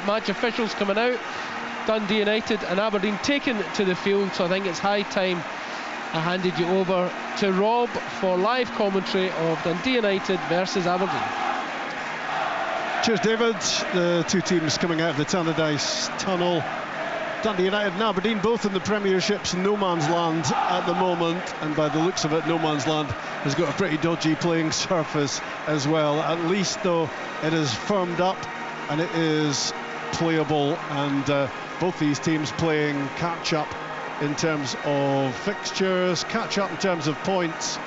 match officials coming out. Dundee United and Aberdeen taken to the field, so I think it's high time I handed you over to Rob for live commentary of Dundee United versus Aberdeen. Cheers, David. The two teams coming out of the Tannadice tunnel. Dundee United and Aberdeen both in the Premiership's no man's land at the moment, and by the looks of it, no man's land has got a pretty dodgy playing surface as well. At least, though, it is firmed up and it is playable, and both these teams playing catch-up in terms of fixtures, catch-up in terms of points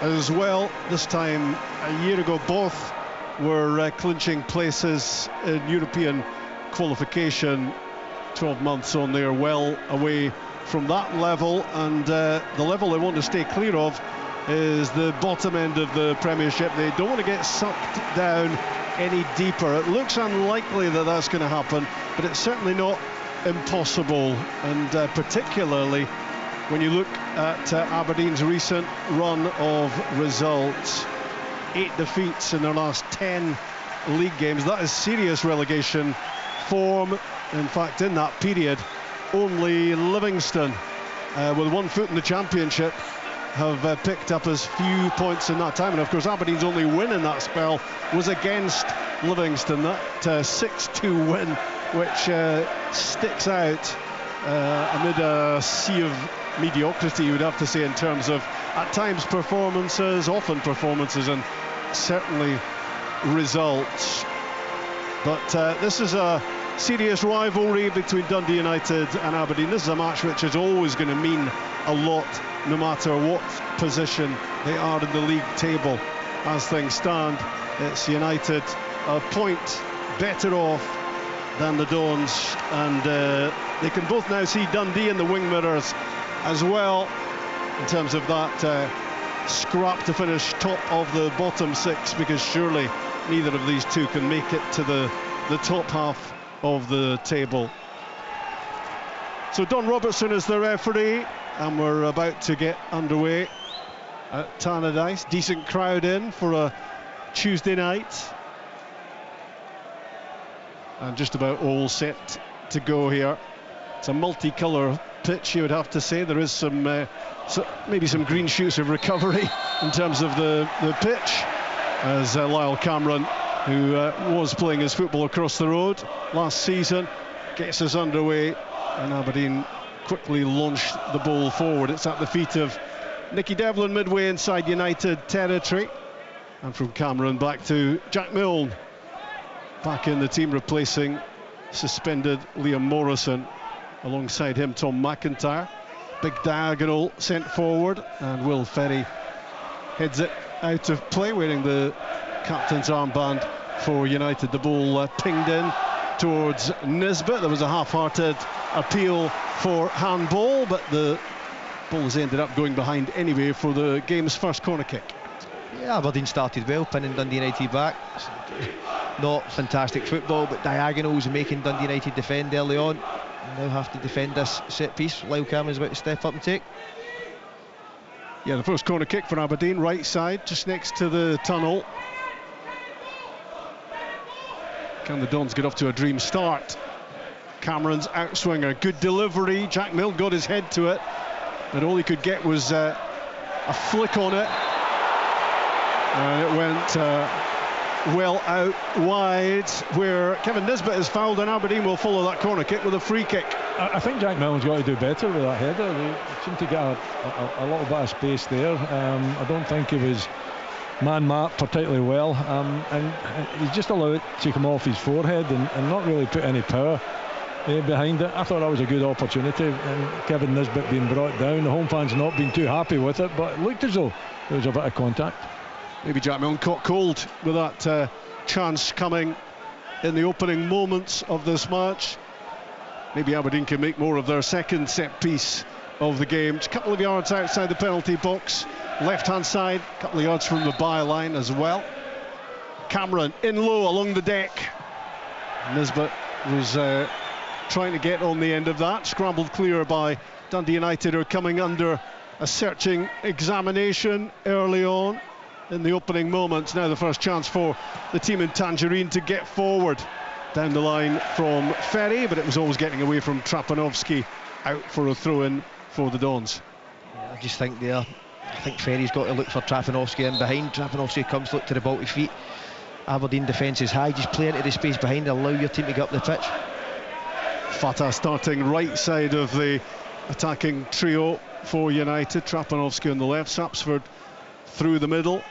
as well. This time a year ago, both were clinching places in European qualification. 12 months on, they are well away from that level, and the level they want to stay clear of is the bottom end of the Premiership. They don't want to get sucked down any deeper. It looks unlikely that that's going to happen, but it's certainly not impossible, and particularly when you look at Aberdeen's recent run of results. 8 defeats in their last 10 league games. That is serious relegation form. In fact, in that period, only Livingston, with 1 foot in the Championship, have picked up as few points in that time. And of course, Aberdeen's only win in that spell was against Livingston, that 6-2 win, which sticks out amid a sea of mediocrity, you would have to say, in terms of, at times, performances, often performances, and certainly results. But this is a serious rivalry between Dundee United and Aberdeen. This is a match which is always going to mean a lot, no matter what position they are in the league table. As things stand, it's United a point better off than the Dons, and they can both now see Dundee in the wing mirrors as well, in terms of that scrap to finish top of the bottom 6, because surely neither of these two can make it to the top half of the table. So Don Robertson is the referee, and we're about to get underway at Tannadice. Decent crowd in for a Tuesday night, and just about all set to go here. It's a multicolour pitch, you would have to say. There is some maybe some green shoots of recovery in terms of the pitch, as Lyle Cameron, who was playing his football across the road last season, gets us underway, and Aberdeen quickly launched the ball forward. It's at the feet of Nicky Devlin, midway inside United territory, and from Cameron back to Jack Milne, back in the team, replacing suspended Liam Morrison. Alongside him, Tom McIntyre. Big diagonal sent forward, and Will Ferry heads it out of play, wearing the captain's armband for United. The ball pinged in towards Nisbet. There was a half-hearted appeal for handball, but the ball has ended up going behind anyway for the game's first corner kick. Yeah, Aberdeen started well, pinning Dundee United back. Not fantastic football, but diagonals and making Dundee United defend early on. Now have to defend this set piece. Lyle Cameron's about to step up and take. Yeah, the first corner kick for Aberdeen, right side, just next to the tunnel. Can the Dons get off to a dream start? Cameron's outswinger, good delivery. Jack Milne got his head to it, but all he could get was a flick on it, and it went well out wide, where Kevin Nisbet is fouled, and Aberdeen will follow that corner kick with a free kick. I think Jack Milne's got to do better with that header. They seem to get a little bit of space there. I don't think he was man-marked particularly well, and he just allowed it to come off his forehead and not really put any power behind it. I thought that was a good opportunity, and Kevin Nisbet being brought down. The home fans not being too happy with it, but it looked as though there was a bit of contact. Maybe Jack Milne caught cold with that chance coming in the opening moments of this match. Maybe Aberdeen can make more of their second set piece of the game. Just a couple of yards outside the penalty box, left-hand side, a couple of yards from the byline as well. Cameron in low along the deck. Nisbet was trying to get on the end of that, scrambled clear by Dundee United, who are coming under a searching examination early on in the opening moments. Now the first chance for the team in Tangerine to get forward. down the line from Ferry, but it was always getting away from Trapanovsky, out for a throw-in for the Dons. I just think I think Ferry's got to look for Trapanovsky in behind. Trapanovsky comes look to the ball to feet. Aberdeen defence is high, just play into the space behind and allow your team to get up the pitch. Fatah starting right side of the attacking trio for United. Trapanovsky on the left, Sapsford through the middle,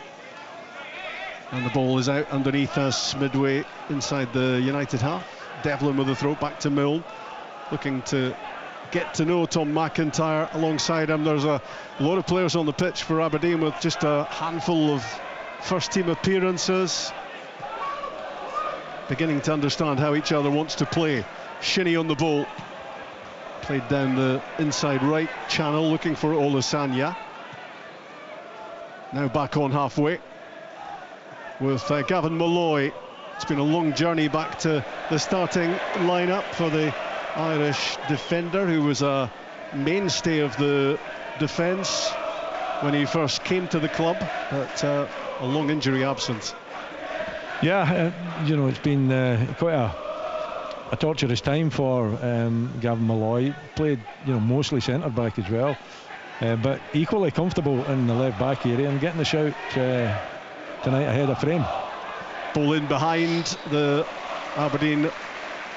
and the ball is out underneath us midway inside the United half. Devlin with a throw back to Milne, looking to get to know Tom McIntyre. Alongside him there's a lot of players on the pitch for Aberdeen with just a handful of first team appearances, beginning to understand how each other wants to play. Shinnie on the ball, played down the inside right channel looking for Olasanya. Now back on halfway with Gavin Malloy. It's been a long journey back to the starting lineup for the Irish defender, who was a mainstay of the defence when he first came to the club, but a long injury absence. Yeah, it's been quite a torturous time for Gavin Malloy. Played, mostly centre back as well, but equally comfortable in the left back area and getting the shout tonight ahead of frame. Ball in behind the Aberdeen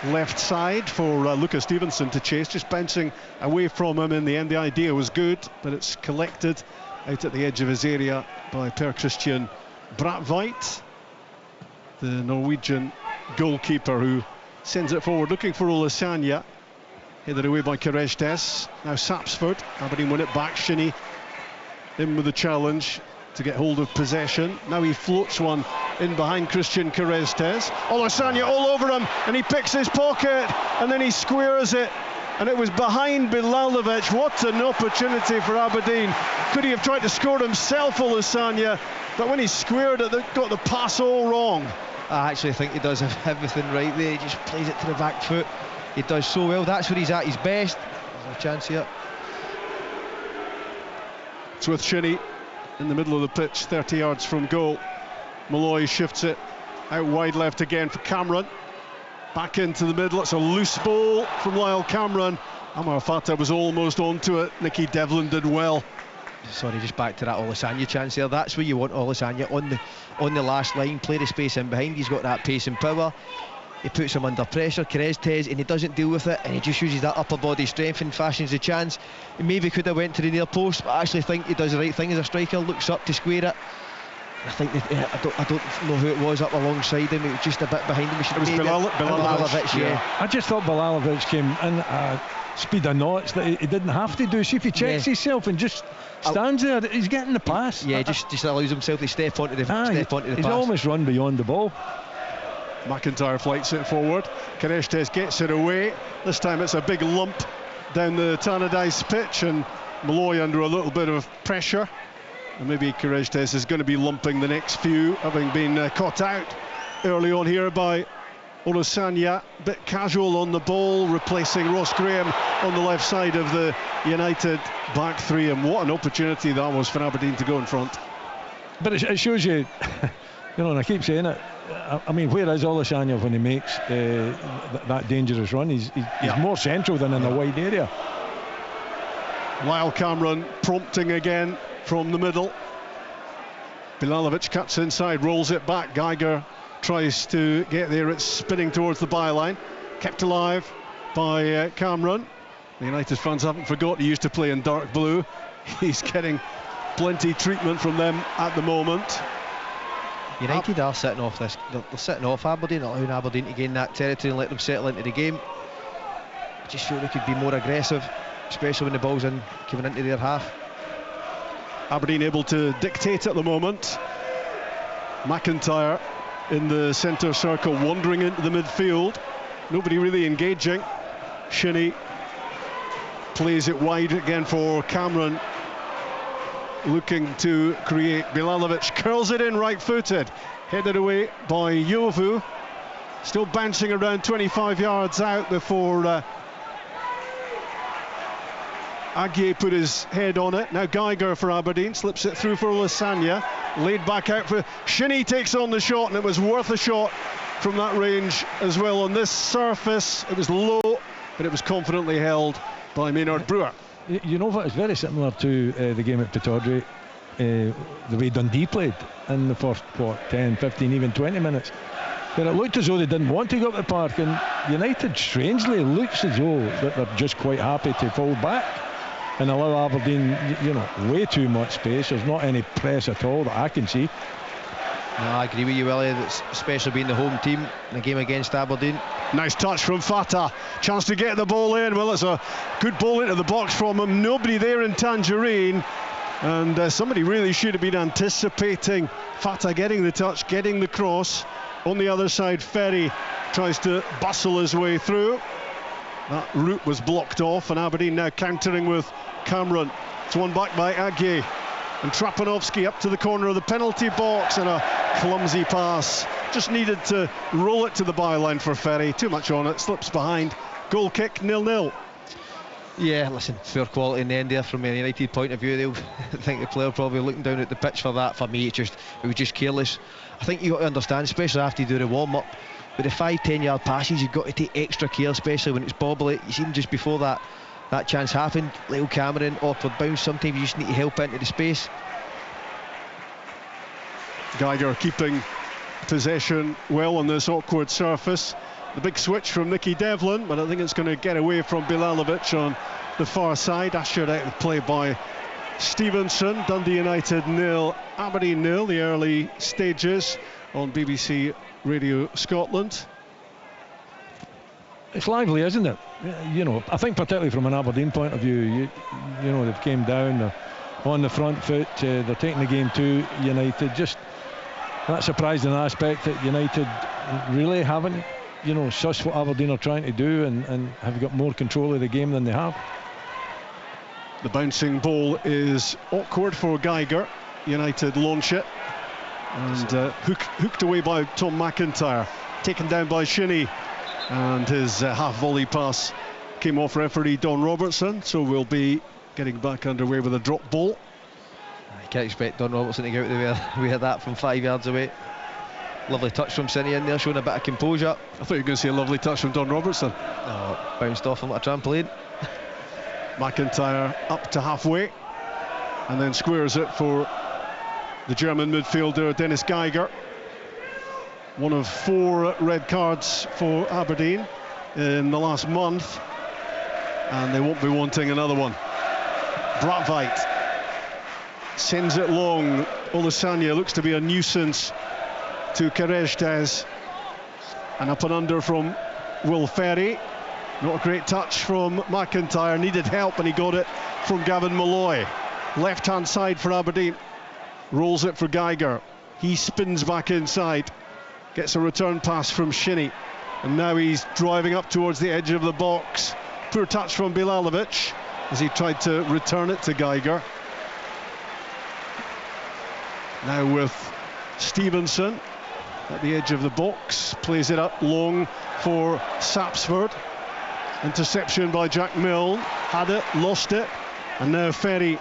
left side for Lucas Stevenson to chase, just bouncing away from him in the end. The idea was good, but it's collected out at the edge of his area by Per Christian Brathwaite, the Norwegian goalkeeper, who sends it forward looking for Olasanya. Headed away by Kereshtes. Now Sapsford. Aberdeen win it back. Shinnie in with the challenge to get hold of possession. Now he floats one in behind Christian Kereshtes. Olasanya all over him, and he picks his pocket, and then he squares it, and it was behind Bilalovic. What an opportunity for Aberdeen. Could he have tried to score himself, Olasanya? But when he squared it, they got the pass all wrong. I actually think he does everything right there. He just plays it to the back foot. He does so well. That's where he's at his best. There's a chance here. It's with Shinnie in the middle of the pitch, 30 yards from goal. Malloy shifts it out wide left again for Cameron. Back into the middle. It's a loose ball from Lyle Cameron. Amar Fatah was almost onto it. Nicky Devlin did well. Sorry, just back to that Olasanya chance there. That's where you want Olasanya on the last line. Play the space in behind. He's got that pace and power. He puts him under pressure, Kereshtes, and he doesn't deal with it, and he just uses that upper body strength and fashions the chance. He maybe could have went to the near post, but I actually think he does the right thing as a striker. Looks up to square it. I think I don't know who it was up alongside him. It was just a bit behind him. It was Bilalovic, yeah. I just thought Bilalovic came in speed of knots that he didn't have to do. See if he checks himself and just stands there, he's getting the pass. Yeah, just allows himself to step onto the pass. He's almost run beyond the ball. McIntyre flights it forward. Kereshtes gets it away. This time it's a big lump down the Tannadice pitch, and Malloy under a little bit of pressure. And maybe Kereshtes is going to be lumping the next few, having been caught out early on here by Olasanya. Bit casual on the ball, replacing Ross Graham on the left side of the United back three. And what an opportunity that was for Aberdeen to go in front. But it shows you, and I keep saying it, I mean, where is Olasanya when he makes that dangerous run? He's more central than in a wide area. Lyle Cameron prompting again from the middle. Bilalovic cuts inside, rolls it back. Geiger tries to get there. It's spinning towards the byline. Kept alive by Cameron. The United fans haven't forgot he used to play in dark blue. He's getting plenty treatment from them at the moment. United are sitting off this. They're sitting off Aberdeen, allowing Aberdeen to gain that territory and let them settle into the game. I just feel they could be more aggressive, especially when the ball's coming into their half. Aberdeen able to dictate at the moment. McIntyre in the centre circle, wandering into the midfield. Nobody really engaging. Shinnie plays it wide again for Cameron, looking to create. Bilalovic curls it in right-footed, headed away by Yovu. Still bouncing around 25 yards out before Aguier put his head on it. Now Geiger for Aberdeen slips it through for Olasanya, laid back out for Shinnie, takes on the shot, and it was worth a shot from that range as well on this surface. It was low, but it was confidently held by Maynard Brewer. You know what, it's very similar to the game at Pittodrie, the way Dundee played in the first 10, 15, even 20 minutes, where it looked as though they didn't want to go up the park, and United strangely looks as though that they're just quite happy to fall back and allow Aberdeen, way too much space. There's not any press at all that I can see. No, I agree with you, Willie. That's especially being the home team in the game against Aberdeen. Nice touch from Fata. Chance to get the ball in. Well, it's a good ball into the box from him. Nobody there in Tangerine. And somebody really should have been anticipating Fata getting the touch, getting the cross. On the other side, Ferry tries to bustle his way through. That route was blocked off, and Aberdeen now countering with Cameron. It's won back by Aguier. And Trapanovsky up to the corner of the penalty box, and a clumsy pass. Just needed to roll it to the byline for Ferry. Too much on it, slips behind. Goal kick, 0-0. Yeah, listen, fair quality in the end there from a United point of view. They'll think the player probably looking down at the pitch for that. For me, it was just careless. I think you've got to understand, especially after you do the warm-up, with the 5-10 yard passes, you've got to take extra care, especially when it's bobbly. You seen just before that chance happened, Lyle Cameron, awkward bounce. Sometimes you just need to help into the space. Geiger keeping possession well on this awkward surface. The big switch from Nicky Devlin, but I think it's going to get away from Bilalovic on the far side. Ushered out of play by Stevenson. Dundee United 0, Aberdeen 0, the early stages on BBC Radio Scotland. It's lively, isn't it? I think particularly from an Aberdeen point of view, they've came down, they're on the front foot, they're taking the game to United. Just that surprising aspect that United really haven't, sussed what Aberdeen are trying to do and have got more control of the game than they have. The bouncing ball is awkward for Geiger. United launch it, and hooked away by Tom McIntyre, taken down by Shinnie, and his half volley pass came off referee Don Robertson, so we'll be getting back underway with a drop ball. I can't expect Don Robertson to go out the way of that from 5 yards away. Lovely touch from Shinnie in there, showing a bit of composure. I thought you were going to see a lovely touch from Don Robertson. Oh, bounced off him like a trampoline. McIntyre up to halfway, and then squares it for the German midfielder Dennis Geiger. One of 4 red cards for Aberdeen in the last month, and they won't be wanting another one. Bratveit sends it long. Olusanya looks to be a nuisance to Kerejdes, and up and under from Will Ferry. Not a great touch from McIntyre, needed help, and he got it from Gavin Malloy. Left hand side for Aberdeen, rolls it for Geiger. He spins back inside, gets a return pass from Shinnie, and now he's driving up towards the edge of the box. Poor touch from Bilalovic as he tried to return it to Geiger. Now with Stevenson at the edge of the box, plays it up long for Sapsford. Interception by Jack Milne, had it, lost it, and now Ferry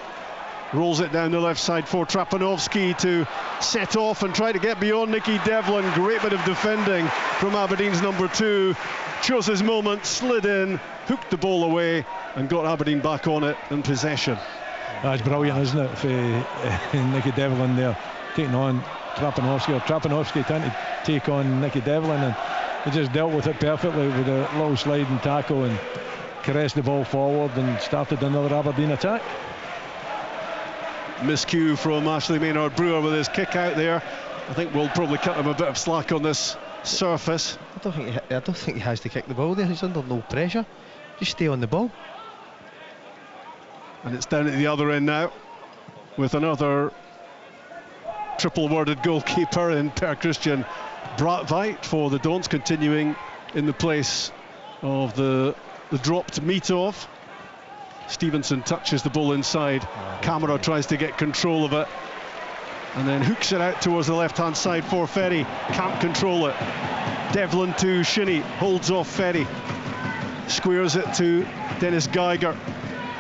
rolls it down the left side for Trapanovsky to set off and try to get beyond Nicky Devlin. Great bit of defending from Aberdeen's number 2. Chose his moment, slid in, hooked the ball away, and got Aberdeen back on it in possession. That's brilliant, isn't it, for Nicky Devlin there taking on Trapanovsky, or Trapanovsky trying to take on Nicky Devlin, and he just dealt with it perfectly with a little sliding tackle and caressed the ball forward and started another Aberdeen attack. Miscue from Ashley Maynard Brewer with his kick out there. I think we'll probably cut him a bit of slack on this surface. I don't think he has to kick the ball there. He's under no pressure. Just stay on the ball. And it's down at the other end now with another triple-worded goalkeeper in Per Christian Bratveit for the Don'ts, continuing in the place of the dropped Mitov. Stevenson touches the ball inside. Camara tries to get control of it and then hooks it out towards the left-hand side for Ferry. Can't control it. Devlin to Shinnie, holds off Ferry. Squares it to Dennis Geiger,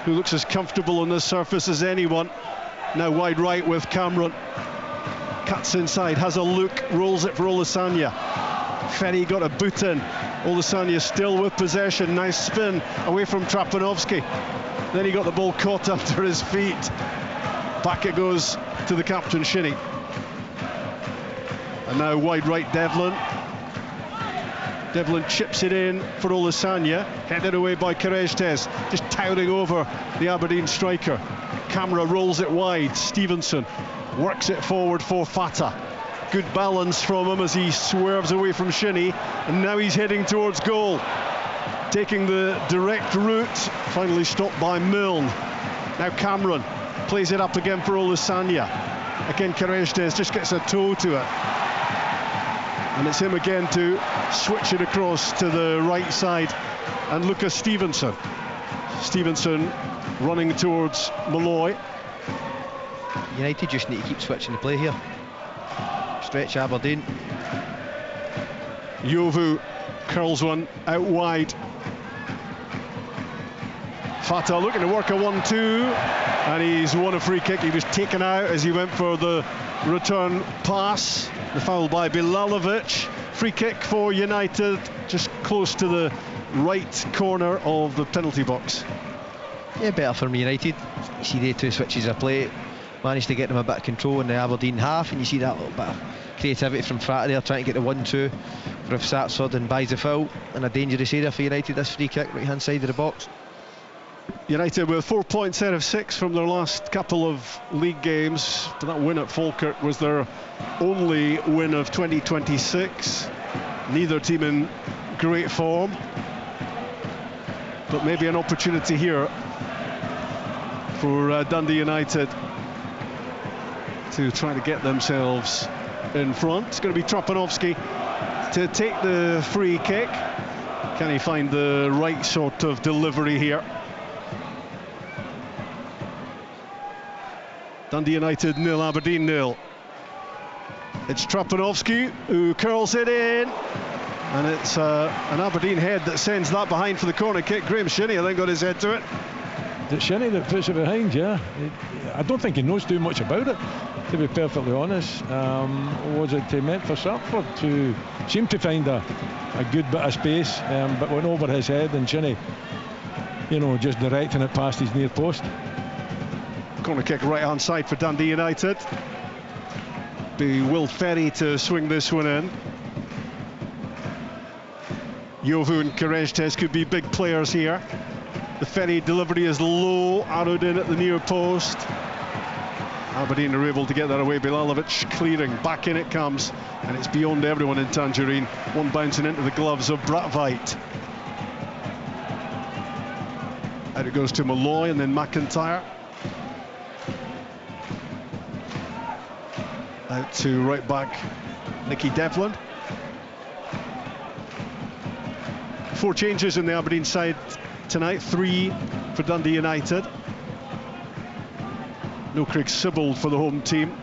who looks as comfortable on this surface as anyone. Now wide right with Cameron. Cuts inside, has a look, rolls it for Olusanya. Ferry got a boot in. Olusanya still with possession. Nice spin away from Trapanovsky. Then he got the ball caught under his feet. Back it goes to the captain, Shinnie. And now wide right, Devlin. Devlin chips it in for Olusanya. Headed away by Kerejtes, just towering over the Aberdeen striker. Camera rolls it wide. Stevenson works it forward for Fata. Good balance from him as he swerves away from Shinnie, and now he's heading towards goal, taking the direct route, finally stopped by Milne. Now Cameron plays it up again for Olusanya. Again Kerejtes just gets a toe to it, and it's him again to switch it across to the right side, and Lucas Stevenson running towards Malloy. United just need to keep switching the play here. Stretch Aberdeen. Yovu curls one out wide. Fata looking to work a 1-2, and he's won a free kick. He was taken out as he went for the return pass. The foul by Bilalovic. Free kick for United, just close to the right corner of the penalty box. Yeah, better for United. You see the two switches of play, managed to get them a bit of control in the Aberdeen half, and you see that little bit of creativity from Fata there, trying to get the 1-2 for if Satsord and buys the foul in a dangerous area for United. This free kick right hand side of the box. United with 4 points out of 6 from their last couple of league games, but that win at Falkirk was their only win of 2026. Neither team in great form, but maybe an opportunity here for Dundee United to try to get themselves in front. It's going to be Trapanovsky to take the free kick. Can he find the right sort of delivery here? Dundee United 0, Aberdeen 0. It's Trapanovsky who curls it in, and it's an Aberdeen head that sends that behind for the corner kick. Graham Shinnie, I think, got his head to it. It's Shinnie that puts it behind, yeah. I don't think he knows too much about it, to be perfectly honest. Was it meant for Sarford to seem to find a good bit of space, but went over his head, and Shinnie, you know, just directing it past his near post. Corner kick right hand side for Dundee United. Be Will Ferry to swing this one in. Yovu and Kerejtes could be big players here. The Ferry delivery is low, arrowed in at the near post. Aberdeen are able to get that away. Bilalovic clearing, back in it comes, and it's beyond everyone in Tangerine. One bouncing into the gloves of Bratveit. Out it goes to Malloy and then McIntyre. Out to right back Nicky Devlin. 4 changes in the Aberdeen side tonight, 3 for Dundee United. No Craig Sibbald for the home team,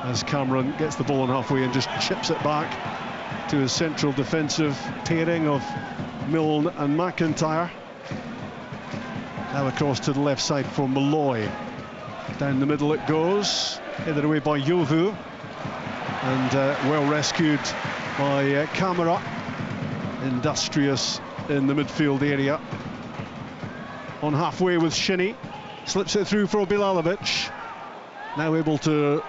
as Cameron gets the ball on halfway and just chips it back to his central defensive pairing of Milne and McIntyre. Now across to the left side for Malloy. Down the middle it goes, headed away by Yovu, and well rescued by Camera. Industrious in the midfield area. On halfway with Shinnie, slips it through for Bilalovic. Now able to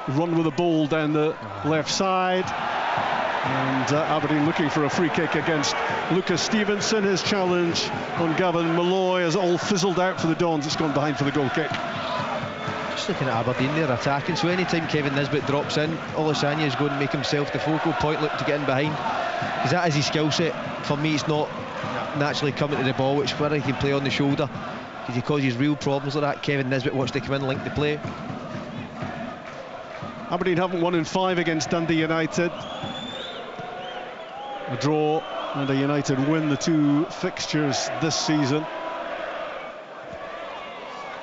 run with the ball down the left side. And Aberdeen looking for a free kick against Lucas Stevenson. His challenge on Gavin Malloy has all fizzled out for the Dons. It's gone behind for the goal kick. Just looking at Aberdeen, they're attacking, so anytime Kevin Nisbet drops in, Olusanya is going to make himself the focal point, look to get in behind, because that is his skill set. For me, it's not naturally coming to the ball, which where he can play on the shoulder, because he causes real problems like that. Kevin Nisbet wants to come in and link the play. Aberdeen haven't won in 5 against Dundee United. A draw and a United win the 2 fixtures this season.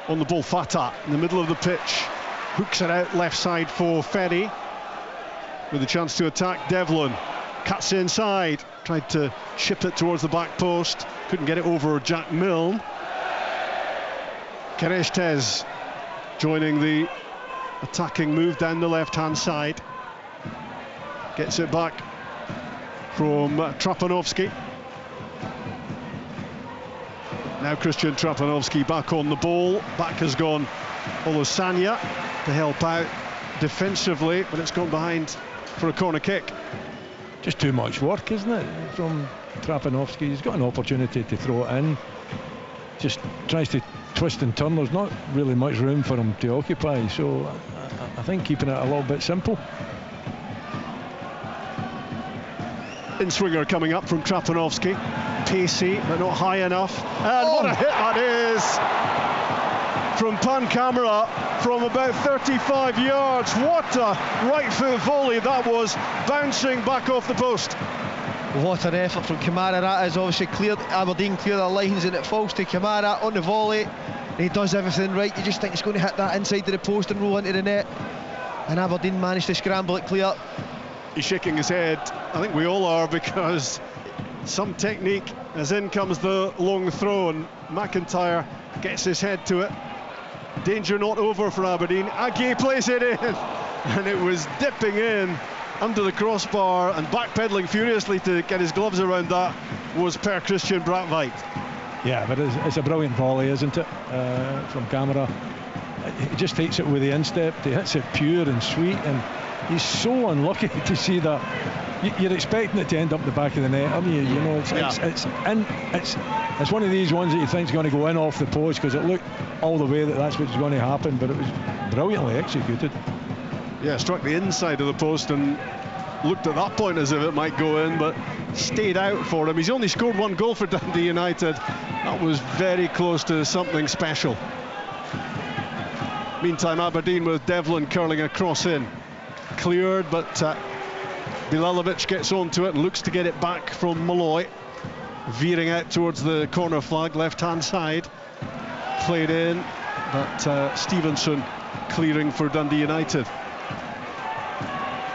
On the ball, Fata in the middle of the pitch, hooks it out left side for Ferry, with a chance to attack. Devlin cuts inside, tried to chip it towards the back post, couldn't get it over Jack Milne. Kerejtes joining the attacking move down the left hand side. Gets it back from Trapanovsky. Now Christian Trapanovsky back on the ball. Back has gone Olusanya to help out defensively, but it's gone behind for a corner kick. Just too much work, isn't it, from Trapanovsky? He's got an opportunity to throw it in, just tries to twist and turn. There's not really much room for him to occupy, so I think keeping it a little bit simple. In-swinger coming up from Trapanovsky, pacey but not high enough, and what a hit that is from Pancamera from about 35 yards. What a right foot volley that was, bouncing back off the post. What an effort from Kamara. That has obviously cleared Aberdeen, clear the lines, and it falls to Kamara on the volley. And he does everything right. You just think he's going to hit that inside of the post and roll into the net, and Aberdeen managed to scramble it clear. He's shaking his head. I think we all are, because some technique, as in comes the long throw, and McIntyre gets his head to it. Danger not over for Aberdeen. Aggie plays it in, and it was dipping in under the crossbar, and backpedaling furiously to get his gloves around that was Per Christian Brattveit. Yeah, but it's a brilliant volley, isn't it, from Kamara. He just takes it with the instep. He hits it pure and sweet, and he's so unlucky to see that. You're expecting it to end up the back of the net, aren't you? You know, it's one of these ones that you think's going to go in off the post, because it looked all the way that that's what's going to happen, but it was brilliantly executed. Yeah, struck the inside of the post and looked at that point as if it might go in, but stayed out for him. He's only scored one goal for Dundee United. That was very close to something special. Meantime, Aberdeen with Devlin curling a cross in. Cleared, but Bilalovic gets onto it and looks to get it back from Malloy. Veering out towards the corner flag, left-hand side. Played in, but Stevenson clearing for Dundee United.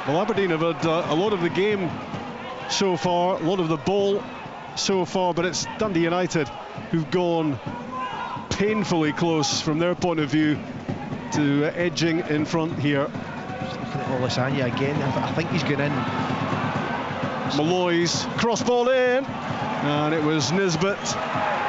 Well, Aberdeen have had a lot of the game so far, a lot of the ball so far, but it's Dundee United who've gone painfully close from their point of view to edging in front here. Just looking at Olusanya again, I think he's gone in. Malloy's cross ball in, and it was Nisbet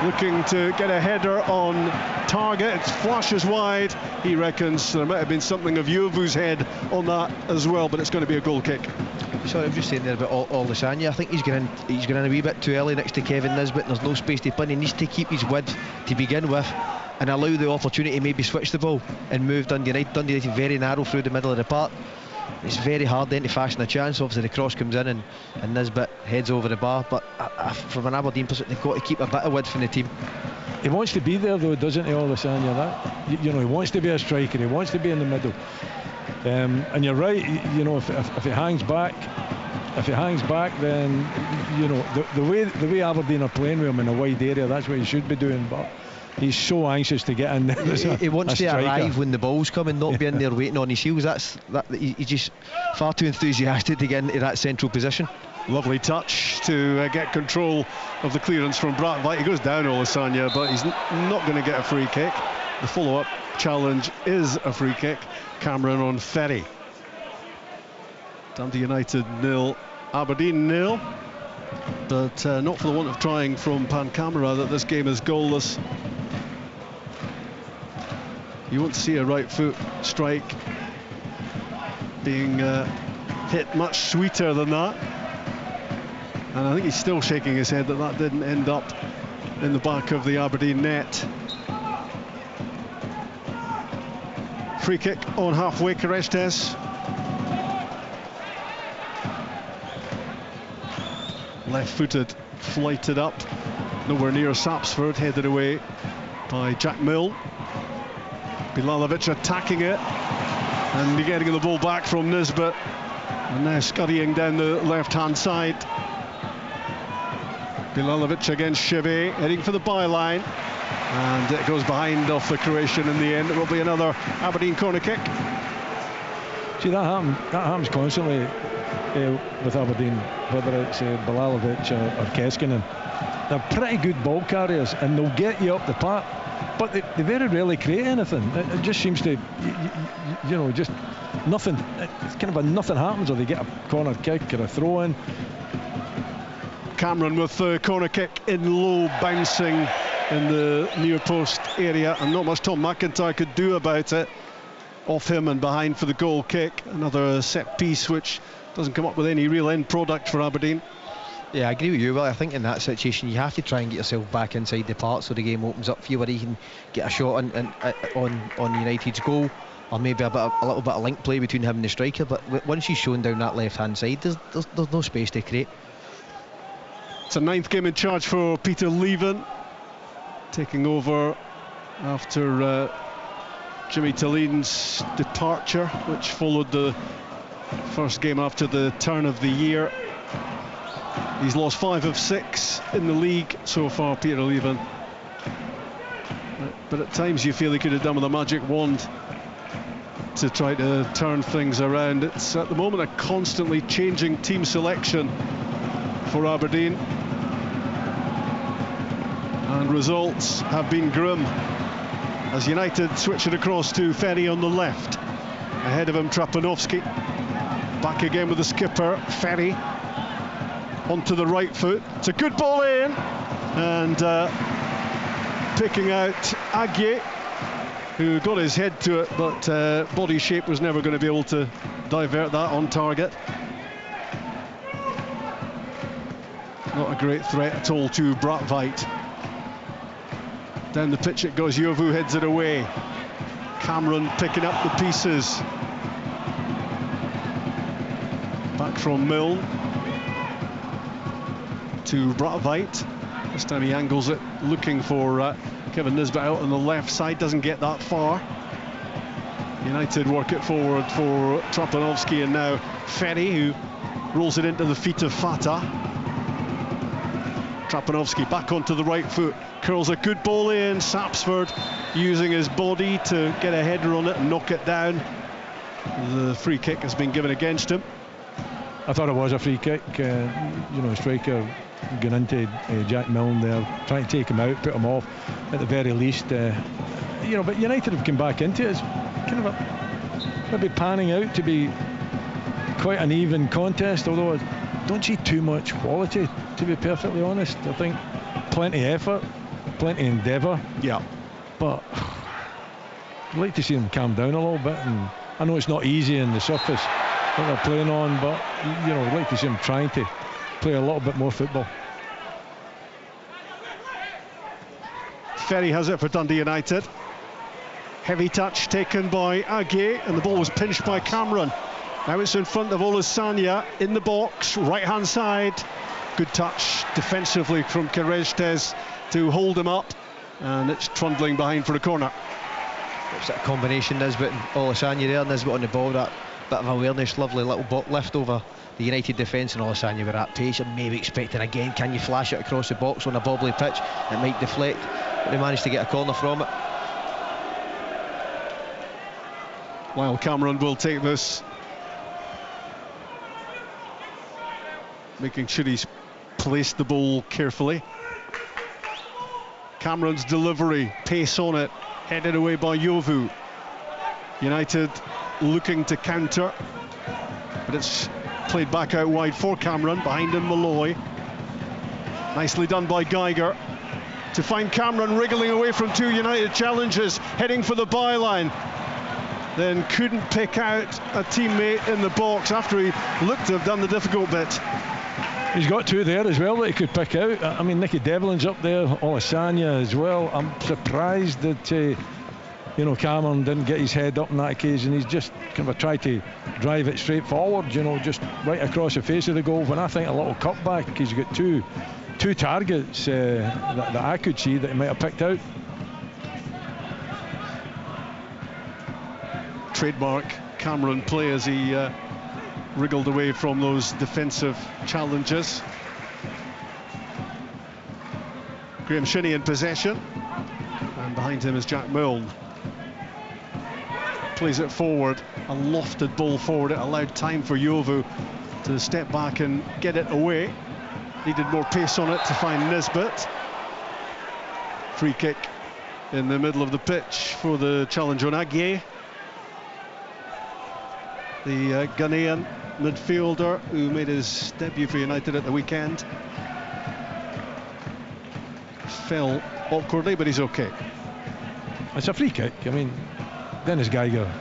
looking to get a header on target. It flashes wide. He reckons there might have been something of Yovu's head on that as well, but it's going to be a goal kick. Sorry, I was just saying there about Olusanya. I think he's going in a wee bit too early next to Kevin Nisbet. There's no space to play. He needs to keep his width to begin with and allow the opportunity to maybe switch the ball and move Dundee United. Dundee United very narrow through the middle of the park. It's very hard then to fashion a chance. Obviously the cross comes in and Nisbet heads over the bar, but from an Aberdeen perspective, they've got to keep a bit of width from the team. He wants to be there though, doesn't he, Olusanya? That you know, he wants to be a striker, he wants to be in the middle, and you're right, you know, if he hangs back, then you know the way Aberdeen are playing with him in a wide area, that's what he should be doing, but he's so anxious to get in there. He wants to arrive when the ball's coming, not be in there waiting on his heels. He's just far too enthusiastic to get into that central position. Lovely touch to get control of the clearance from Brattveit. He goes down, Olusanya, but he's not going to get a free kick. The follow-up challenge is a free kick. Cameron on Ferry. Dundee United 0, Aberdeen 0. But not for the want of trying from Pancamera that this game is goalless. You won't see a right foot strike being hit much sweeter than that. And I think he's still shaking his head that didn't end up in the back of the Aberdeen net. Free kick on halfway, Carestes. Left-footed, flighted up, nowhere near Sapsford, headed away by Jack Mill. Bilalovic attacking it, and getting the ball back from Nisbet, and now scurrying down the left-hand side. Bilalovic against Cheve, heading for the byline, and it goes behind off the Croatian in the end. It will be another Aberdeen corner kick. See, that happens constantly with Aberdeen, whether it's Bilalovic or Keskinen. They're pretty good ball carriers, and they'll get you up the park, but they very rarely create anything. It just seems to, you know, just nothing. It's kind of a nothing happens, or they get a corner kick or a throw in. Cameron with the corner kick in low, bouncing in the near post area, and not much Tom McIntyre could do about it. Off him and behind for the goal kick. Another set piece which doesn't come up with any real end product for Aberdeen. Yeah, I agree with you. Well, I think in that situation you have to try and get yourself back inside the park so the game opens up for you, where you can get a shot on United's goal, or maybe a little bit of link play between him and the striker. But once he's shown down that left hand side, there's no space to create. It's a 9th game in charge for Peter Leven, taking over after Jimmy Talline's departure, which followed the first game after the turn of the year. He's lost 5 of 6 in the league so far, Peter Leven. But at times you feel he could have done with a magic wand to try to turn things around. It's at the moment a constantly changing team selection for Aberdeen. And results have been grim, as United switch it across to Ferry on the left. Ahead of him, Trapanovski. Back again with the skipper, Ferry. Onto the right foot. It's a good ball in. And picking out Aguier, who got his head to it, but body shape was never going to be able to divert that on target. Not a great threat at all to Braithwaite. Down the pitch it goes, Jovu heads it away. Cameron picking up the pieces. Back from Milne to Braithwaite. This time he angles it, looking for Kevin Nisbet out on the left side, doesn't get that far. United work it forward for Trapanovski, and now Ferry, who rolls it into the feet of Fata. Trapanovski back onto the right foot, curls a good ball in. Sapsford using his body to get a header on it and knock it down. The free kick has been given against him. I thought it was a free kick. You know, striker going into Jack Milne there, trying to take him out, put him off at the very least. You know, but United have come back into it. It's kind of maybe panning out to be quite an even contest, although I don't see too much quality, to be perfectly honest. I think plenty effort, plenty endeavour. Yeah. But I'd like to see them calm down a little bit, and I know it's not easy in the surface that they're playing on, but you know, I'd like to see them trying to play a little bit more football. Ferry has it for Dundee United. Heavy touch taken by Aguier, and the ball was pinched by Cameron. Now it's in front of Olasanya in the box, right hand side. Good touch defensively from Kerestes to hold him up, and it's trundling behind for a corner. It's that combination, Nisbet and Olasanya there. Nisbet on the ball, that bit of awareness, lovely little lift over the United defence, and Olasanya with that pace. And maybe expecting again, can you flash it across the box on a bobbly pitch? It might deflect, but they managed to get a corner from it. While Cameron will take this, making sure he's placed the ball carefully. Cameron's delivery, pace on it, headed away by Jovu. United looking to counter, but it's played back out wide for Cameron. Behind him, Malloy. Nicely done by Geiger to find Cameron, wriggling away from 2 United challenges, heading for the byline. Then couldn't pick out a teammate in the box after he looked to have done the difficult bit. He's got 2 there as well that he could pick out. I mean, Nicky Devlin's up there, Olasanya as well. I'm surprised that you know, Cameron didn't get his head up on that occasion. He's just kind of tried to drive it straight forward, you know, just right across the face of the goal. When I think a little cutback, he's got two targets that I could see that he might have picked out. Trademark Cameron play as he wriggled away from those defensive challenges. Graham Shinney in possession, and behind him is Jack Milne. Plays it forward, a lofted ball forward. It allowed time for Jovu to step back and get it away. Needed more pace on it to find Nisbet. Free kick in the middle of the pitch for the challenge on Aguier, the Ghanaian midfielder who made his debut for United at the weekend. Fell awkwardly, but he's okay. It's a free kick. I mean, Dennis Geiger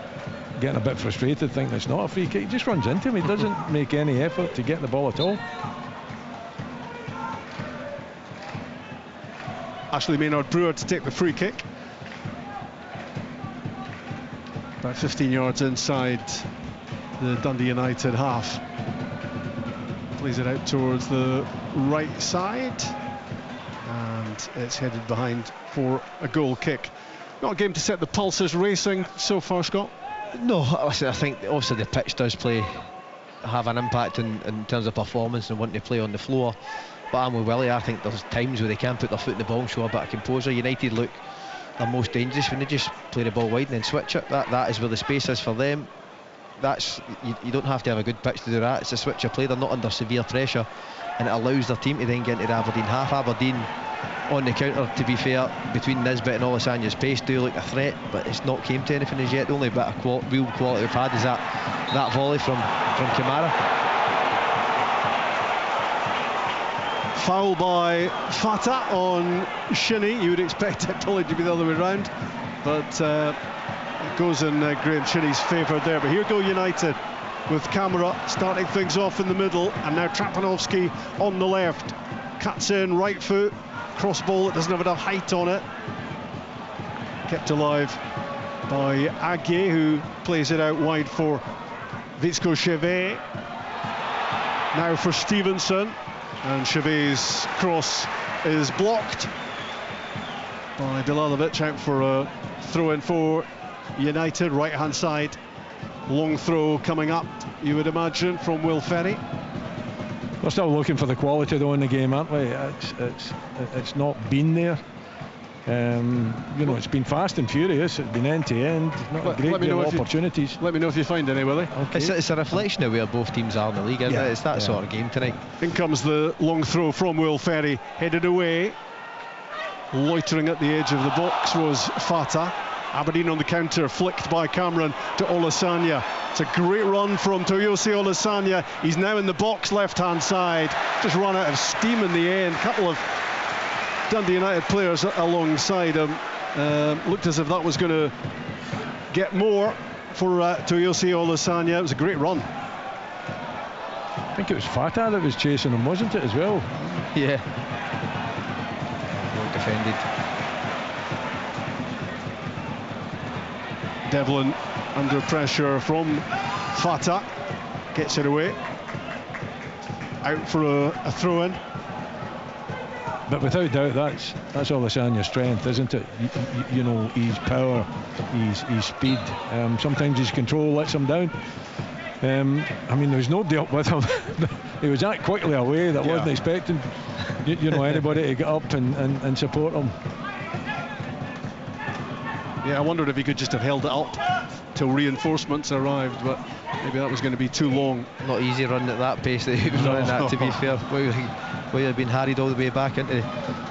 getting a bit frustrated, thinking it's not a free kick. He just runs into him. He doesn't make any effort to get the ball at all. Ashley Maynard-Brewer to take the free kick. About 15 yards inside the Dundee United half. Plays it out towards the right side, and it's headed behind for a goal kick. Not a game to set the pulses racing so far, Scott. No, listen, I think obviously the pitch does have an impact in terms of performance and wanting to play on the floor. But I'm with Willie. I think there's times where they can put their foot in the ball and show a bit of composure. United look their most dangerous when they just play the ball wide and then switch it. That is where the space is for them. That's you don't have to have a good pitch to do that. It's a switch of play. They're not under severe pressure, and it allows their team to then get into the Aberdeen half. Aberdeen on the counter, to be fair, between Nisbet and Olasanya's pace, do look a threat, but it's not came to anything as yet. The only bit of real quality we've had is that volley from Kamara. Foul by Fata on Shinnie. You would expect it probably to be the other way around, but it goes in Graham Shinnie's favour there. But here go United with Kamara starting things off in the middle, and now Trapanovsky on the left. Cuts in, right foot, cross ball that doesn't have enough height on it. Kept alive by Aguier, who plays it out wide for Vitsko Chevet. Now for Stevenson. And Chevet's cross is blocked by Bilalovic, out for a throw-in for United, right-hand side. Long throw coming up, you would imagine, from Will Ferry. We're still looking for the quality though in the game, aren't we? It's not been there. You know, it's been fast and furious. It's been end to end. Not a great deal of opportunities. Let me know if you find any, Willie. Okay. It's a reflection of where both teams are in the league, isn't it? It's that sort of game tonight. In comes the long throw from Will Ferry, headed away. Loitering at the edge of the box was Fata. Aberdeen on the counter, flicked by Cameron to Olasanya. It's a great run from Toyosi Olasanya. He's now in the box, left-hand side. Just run out of steam in the end. Couple of Dundee United players alongside him. Looked as if that was going to get more for Toyosi Olasanya. It was a great run. I think it was Fata that was chasing him, wasn't it, as well? Yeah. Well defended. Devlin under pressure from Fata. Gets it away. Out for a throw-in. But without doubt, that's Olasanya's strength, isn't it? You know, his power, his speed. Sometimes his control lets him down. I mean, there was nobody up with him. He was that quickly away that wasn't expecting, you know, anybody to get up and support him. Yeah, I wondered if he could just have held it up till reinforcements arrived, but maybe that was going to be too long. Not easy running at that pace that he was running at, to be fair. Where you've been harried all the way back into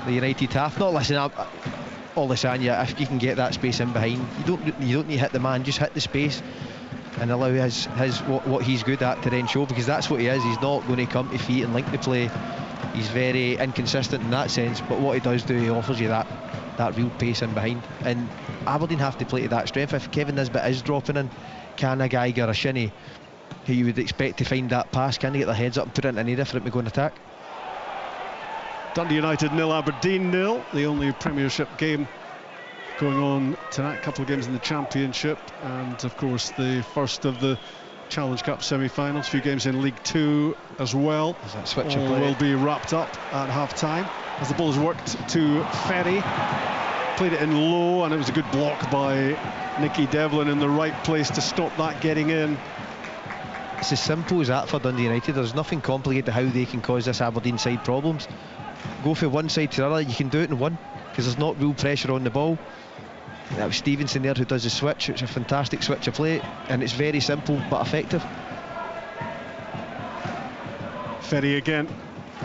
the United half. Not listening up, Olasanya, if you can get that space in behind, you don't need to hit the man, just hit the space and allow his what he's good at to then show, because that's what he is. He's not going to come to feet and link the play. He's very inconsistent in that sense, but what he does do, he offers you that real pace in behind, and Aberdeen have to play to that strength. If Kevin Nisbet is dropping in, can a Geiger or a Shinnie, who you would expect to find that pass, can they get their heads up and put it in an area for it to go and attack? Dundee United 0, Aberdeen 0. The only Premiership game going on tonight. A couple of games in the Championship, and of course the first of the Challenge Cup semi-finals. A few games in League 2 as well. Switch All will be wrapped up at half-time as the ball is worked to Ferry. Played it in low, and it was a good block by Nicky Devlin in the right place to stop that getting in. It's as simple as that for Dundee United. There's nothing complicated how they can cause this Aberdeen side problems. Go from one side to the other, you can do it in one, because there's not real pressure on the ball. That was Stevenson there who does the switch. It's a fantastic switch of play, and it's very simple but effective. Ferry again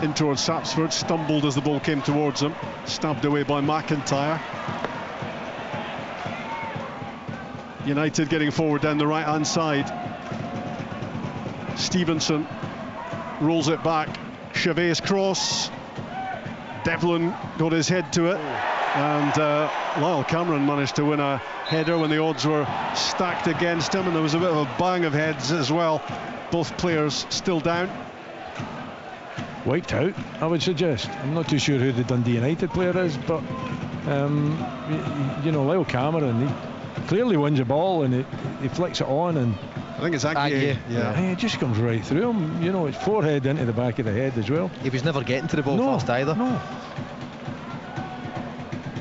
in towards Sapsford, stumbled as the ball came towards him, stabbed away by McIntyre. United getting forward down the right-hand side. Stevenson rolls it back. Chevet's cross. Devlin got his head to it. And Lyle Cameron managed to win a header when the odds were stacked against him, and there was a bit of a bang of heads as well. Both players still down. Wiped out, I would suggest. I'm not too sure who the Dundee United player is, but you know, Lyle Cameron, he clearly wins the ball and he flicks it on, and I think it's Aguirre. Yeah, it just comes right through him. You know, it's forehead into the back of the head as well. He was never getting to the ball fast either. No.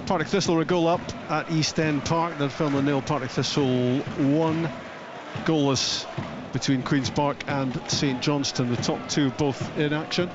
Partick Thistle a goal up at East End Park. They're filming nil. Partick Thistle 1. Goalless between Queen's Park and St Johnstone. The top two both in action.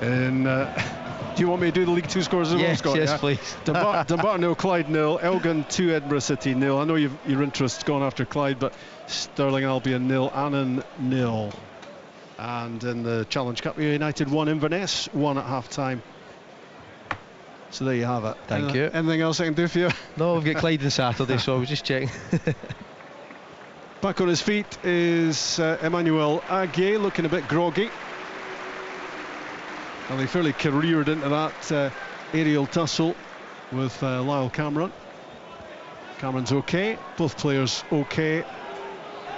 And do you want me to do the League Two scores as well, Scott? Yes, please. Dunbar 0, Clyde 0, Elgin 2, Edinburgh City 0. I know your interest's gone after Clyde, but Stirling Albion 0, Annan 0. And in the Challenge Cup, United 1, Inverness 1 at half-time. So there you have it. Thank you. Anything else I can do for you? No, we've got Clyde on Saturday, so I was just checking. Back on his feet is Emmanuel Aguirre, looking a bit groggy. And they fairly careered into that aerial tussle with Lyle Cameron. Cameron's okay, both players okay.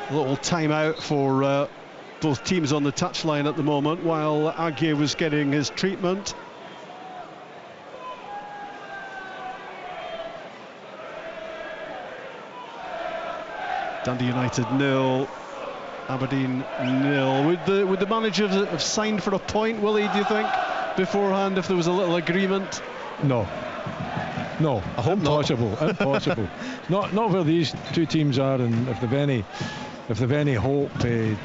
A little timeout for both teams on the touchline at the moment while Aguirre was getting his treatment. Dundee United 0, Aberdeen 0. Would the managers have signed for a point, Willie, do you think, beforehand, if there was a little agreement? No, I hope impossible. Not where these two teams are, and if they've any hope to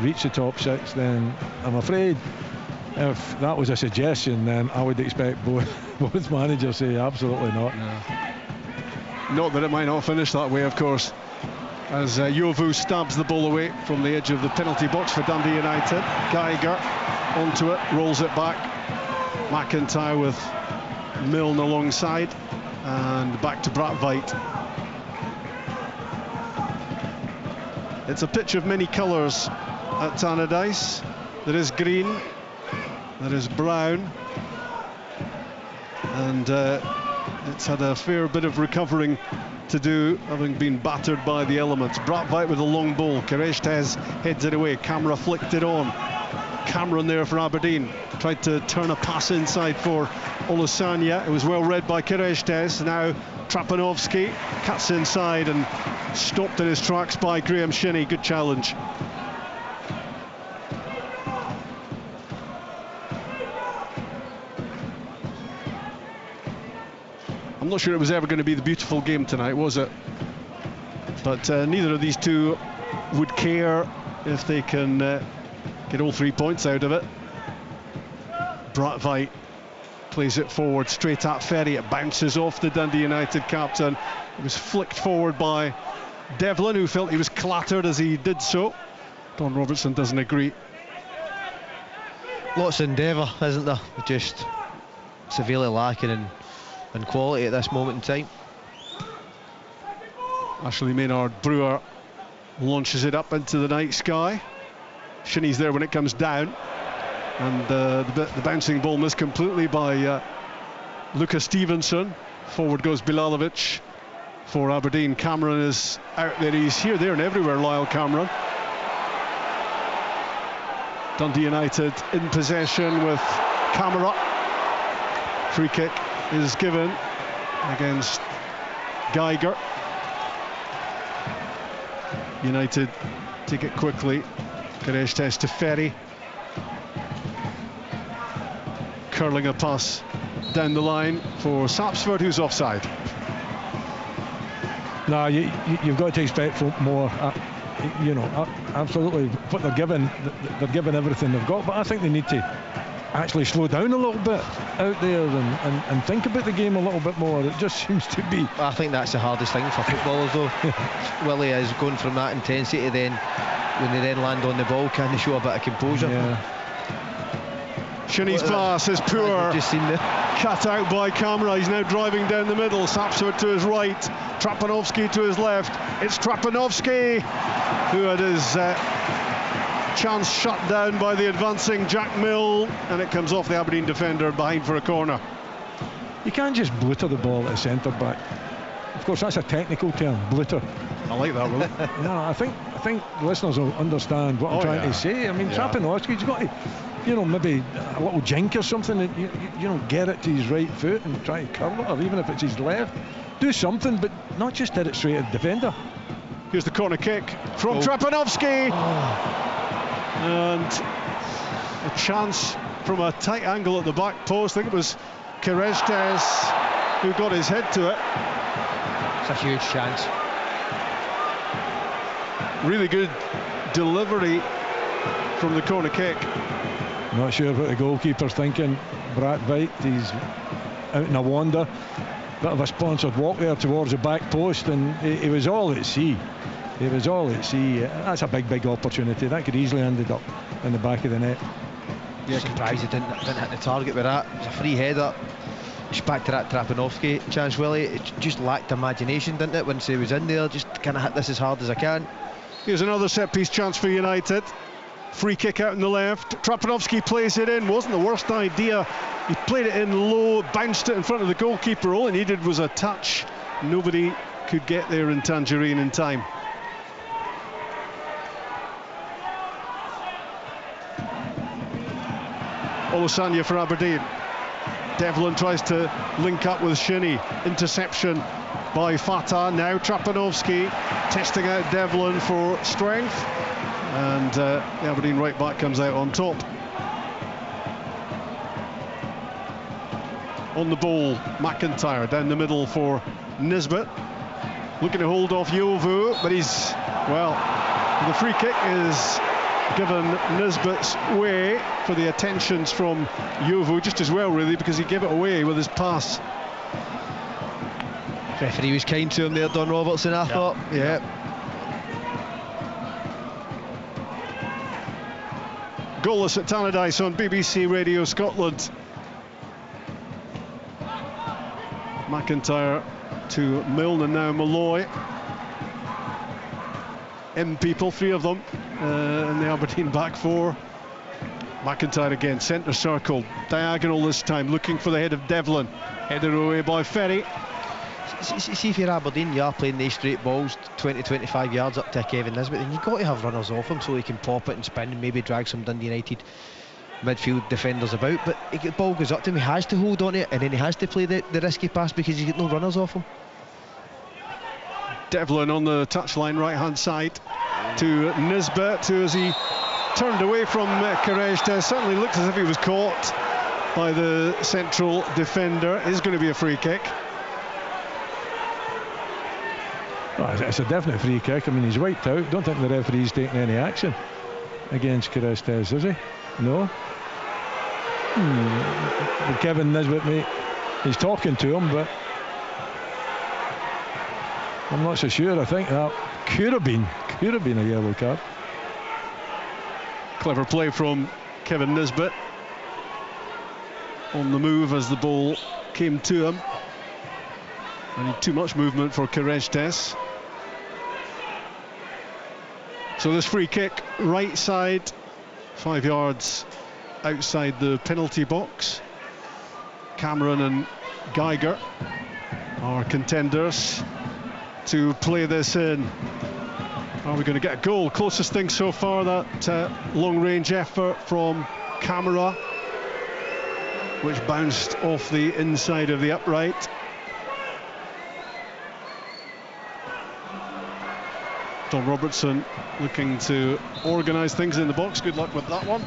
reach the top six, then I'm afraid if that was a suggestion, then I would expect both managers say absolutely not. No. Not that it might not finish that way, of course, as Yovu stabs the ball away from the edge of the penalty box for Dundee United. Geiger onto it, rolls it back. McIntyre with Milne alongside, and back to Brathwaite. It's a pitch of many colours at Tannadice. There is green, there is brown, and it's had a fair bit of recovering to do, having been battered by the elements. Brathwaite with a long ball. Kereshtes heads it away. Camera flicked it on. Cameron there for Aberdeen. Tried to turn a pass inside for Olusanya. It was well read by Kereshtes. Now Trapanovsky cuts inside and stopped in his tracks by Graham Shinney. Good challenge. I'm not sure it was ever going to be the beautiful game tonight, was it? But neither of these two would care if they can get all 3 points out of it. Brathwaite plays it forward straight at Ferry. It bounces off the Dundee United captain. It was flicked forward by Devlin, who felt he was clattered as he did so. Don Robertson doesn't agree. Lots of endeavour, isn't there? Just severely lacking in quality at this moment in time. Ashley Maynard Brewer launches it up into the night sky. Shinney's there when it comes down, and the bouncing ball missed completely by Lucas Stevenson. Forward goes Bilalovic for Aberdeen. Cameron is out there. He's here, there and everywhere, Lyle Cameron. Dundee United in possession with Camera. Free kick is given against Geiger. United take it quickly. Kereshtes to Ferry. Curling a pass down the line for Sapsford, who's offside. No, you've got to expect more. You know, absolutely. What they're given everything they've got, but I think they need to actually slow down a little bit out there and think about the game a little bit more. It just seems to be. I think that's the hardest thing for footballers, though. Willie is going from that intensity, then when they then land on the ball, can they show a bit of composure? Yeah. Shinnie's pass is poor. Just seen the Cut out by Camera. He's now driving down the middle. Sapsford to his right. Trapanovsky to his left. It's Trapanovsky who had his chance shut down by the advancing Jack Mill, and it comes off the Aberdeen defender behind for a corner. You can't just blitter the ball at a centre back. Of course, that's a technical term, blitter. I like that, Will. No, I think listeners will understand what I'm trying to say. I mean, Trapanovsky's got to, maybe a little jink or something, and get it to his right foot and try to curl it, or even if it's his left, do something, but not just hit it straight at the defender. Here's the corner kick from Trapanovsky, and a chance from a tight angle at the back post. I think it was Kereztes who got his head to it. It's a huge chance. Really good delivery from the corner kick. Not sure what the goalkeeper's thinking. Brathwaite, he's out in a wander. Bit of a sponsored walk there towards the back post, and he was all at sea. He was all at sea. That's a big opportunity. That could easily ended up in the back of the net. Yeah, surprised he didn't hit the target with that. It was a free header. Just back to that Trapanovsky chance, Willie. It just lacked imagination, didn't it, once he was in there? Just kind of hit this as hard as I can. Here's another set-piece chance for United. Free kick out in the left. Trapanovsky plays it in. Wasn't the worst idea. He played it in low, bounced it in front of the goalkeeper. All he needed was a touch. Nobody could get there in Tangerine in time. Olusanya for Aberdeen. Devlin tries to link up with Shinnie. Interception by Fatah. Now Trapanovsky testing out Devlin for strength, and the Aberdeen right back comes out on top. On the ball, McIntyre down the middle for Nisbet, looking to hold off Yovu, but he's, well, the free kick is given Nisbet's way for the attentions from Yovu, just as well really, because he gave it away with his pass. Referee was kind to him there, Don Robertson, I thought. Yeah. Goalless at Tannadice on BBC Radio Scotland. McIntyre to Milne, and now Malloy. People, three of them in the Aberdeen back four. McIntyre again, centre circle, diagonal this time, looking for the head of Devlin. Headed away by Ferry. See, if you're Aberdeen, you are playing these straight balls 20-25 yards up to Kevin Nisbet, then you've got to have runners off him so he can pop it and spin and maybe drag some Dundee United midfield defenders about. But the ball goes up to him, he has to hold on to it, and then he has to play the risky pass because he's got no runners off him. Devlin on the touchline, right hand side to Nisbet, who, as he turned away from Kereztes, certainly looked as if he was caught by the central defender. It is going to be a free kick. Oh, it's a definite free kick. I mean, he's wiped out. Don't think the referee's taking any action against Kereztes, is he? No. Kevin Nisbet, mate, he's talking to him, but I'm not so sure. I think that could have been a yellow card. Clever play from Kevin Nisbet on the move as the ball came to him. I need too much movement for Kereztes. So this free kick, right side, 5 yards outside the penalty box. Cameron and Geiger are contenders to play this in. Are we going to get a goal? Closest thing so far, that long-range effort from Camera, which bounced off the inside of the upright. Don Robertson looking to organise things in the box. Good luck with that one.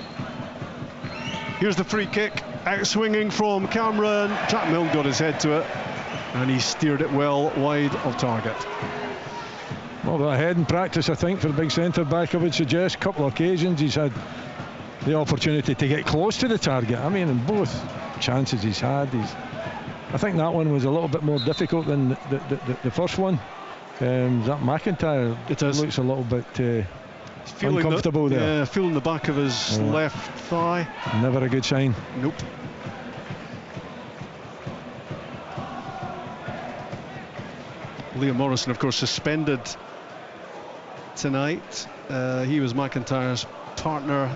Here's the free kick, out swinging from Cameron. Jack Milne got his head to it, and he steered it well wide of target. Well, ahead in practice, I think, for the big centre back, I would suggest. A couple of occasions he's had the opportunity to get close to the target. I mean, in both chances he's had, I think that one was a little bit more difficult than the first one. That McIntyre, it looks a little bit uncomfortable there. Yeah, feeling the back of his left thigh. Never a good sign. Nope. Liam Morrison, of course, suspended tonight. He was McIntyre's partner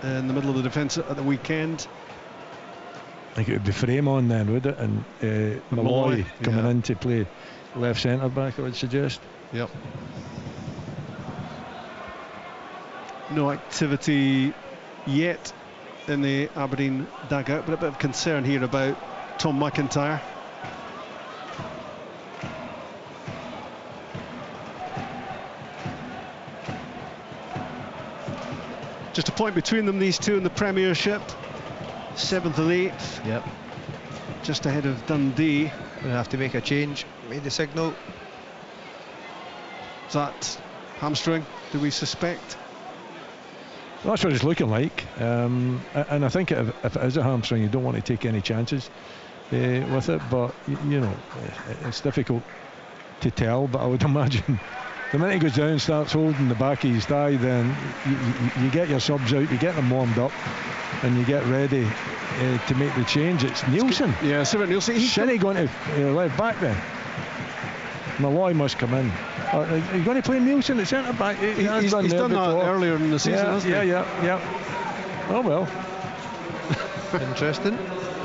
in the middle of the defence at the weekend. I think it would be Frame on then, would it? And Malloy coming in to play left centre back, I would suggest. Yep. No activity yet in the Aberdeen dugout, but a bit of concern here about Tom McIntyre. Just a point between them, these two in the Premiership, 7th and 8th. Yep. Just ahead of Dundee. Gonna have to make a change. Made the signal. Is that hamstring, do we suspect? That's what it's looking like. And I think if it is a hamstring, you don't want to take any chances with it. But you know, it's difficult to tell. But I would imagine the minute he goes down and starts holding the back of his thigh, then you get your subs out, you get them warmed up, and you get ready to make the change. It's Nielsen. Yeah, Stuart Nielsen. Shinnie going to left back then. Malloy must come in. Are you going to play Nielsen at centre back? He's done that earlier in the season, hasn't he? Yeah. Oh well. Interesting.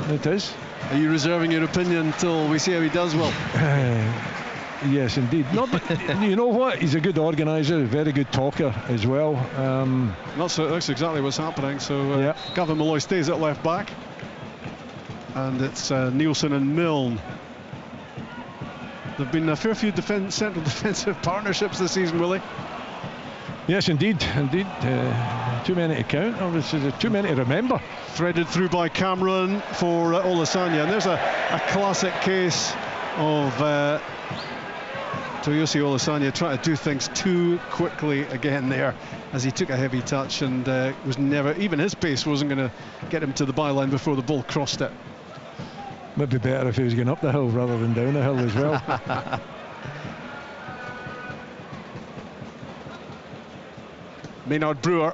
It is. Are you reserving your opinion until we see how he does? Well, yes, indeed. No, but you know what? He's a good organiser, a very good talker as well. That's exactly what's happening. So Gavin Malloy stays at left back, and it's Nielsen and Milne. There've been a fair few central defensive partnerships this season, Willie. Yes, indeed. Too many to count, or too many to remember. Threaded through by Cameron for Olasanya, and there's a classic case of Toyosi Olasanya trying to do things too quickly again there, as he took a heavy touch and was never, even his pace wasn't going to get him to the byline before the ball crossed it. Would be better if he was going up the hill rather than down the hill as well. Maynard Brewer,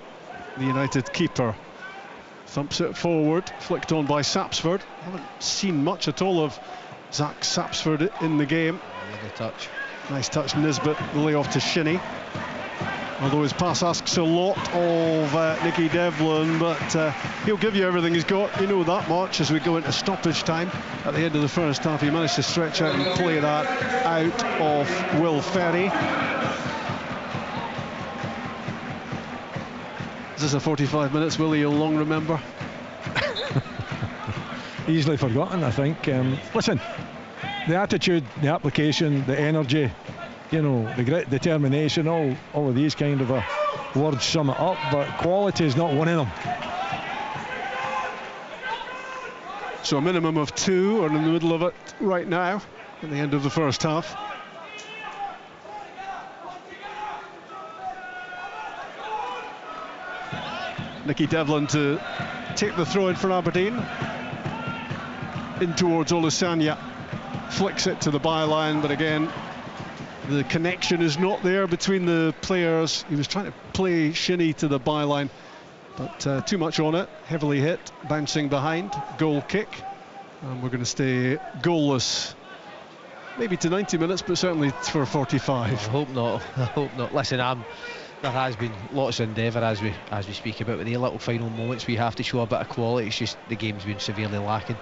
the United keeper, thumps it forward, flicked on by Sapsford. Haven't seen much at all of Zach Sapsford in the game. Nice touch, Nisbet, the layoff to Shinnie. Although his pass asks a lot of Nicky Devlin, but he'll give you everything he's got. You know that much as we go into stoppage time. At the end of the first half, he managed to stretch out and play that out of Will Ferry. Is this a 45 minutes, Willie, you'll long remember? Easily forgotten, I think. Listen, the attitude, the application, the energy, you know, the great determination, all of these kind of words sum it up, but quality is not one of them. So a minimum of 2 are in the middle of it right now at the end of the first half. Nicky Devlin to take the throw in for Aberdeen. In towards Olusanya, flicks it to the byline, but again the connection is not there between the players. He was trying to play Shinnie to the byline, but too much on it, heavily hit, bouncing behind, goal kick, and we're going to stay goalless maybe to 90 minutes, but certainly for 45. I hope not. Listen, there has been lots of endeavour as we speak about, with the little final moments we have to show a bit of quality. It's just the game's been severely lacking,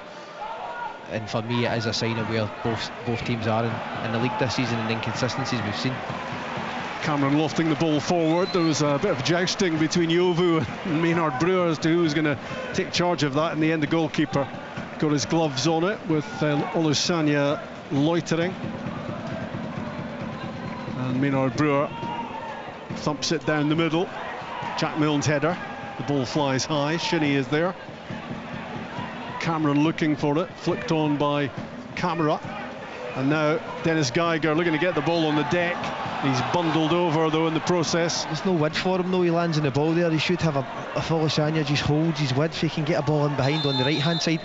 and for me it is a sign of where both teams are in the league this season, and the inconsistencies we've seen. Cameron lofting the ball forward. There was a bit of jousting between Yovu and Maynard Brewer as to who was going to take charge of that. In the end, the goalkeeper got his gloves on it, with Olusanya loitering, and Maynard Brewer thumps it down the middle. Jack Milne's header, the ball flies high. Shinnie is there. Cameron looking for it, flicked on by Camera, and now Dennis Geiger looking to get the ball on the deck. He's bundled over though in the process. There's no width for him though. He lands on the ball there. He should have if Olusanya just holds his width, he can get a ball in behind on the right hand side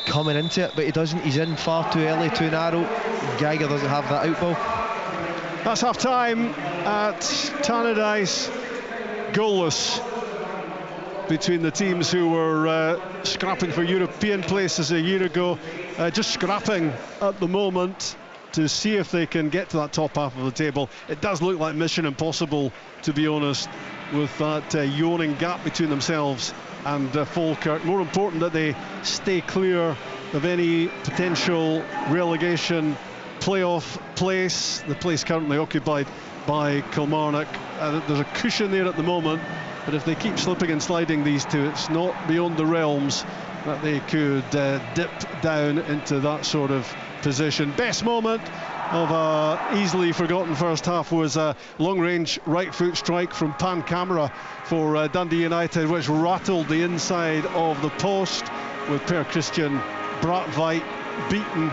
coming into it, but he doesn't. He's in far too early, too narrow. Geiger doesn't have that out ball. That's half time at Tannadice. goalless between the teams who were scrapping for European places a year ago, just scrapping at the moment to see if they can get to that top half of the table. It does look like mission impossible, to be honest, with that yawning gap between themselves and Falkirk. More important that they stay clear of any potential relegation playoff place, the place currently occupied by Kilmarnock. There's a cushion there at the moment, but if they keep slipping and sliding, these two, it's not beyond the realms that they could dip down into that sort of position. Best moment of a easily forgotten first half was a long-range right foot strike from Pan Camera for Dundee United, which rattled the inside of the post, with Per Christian Brathwaite beaten,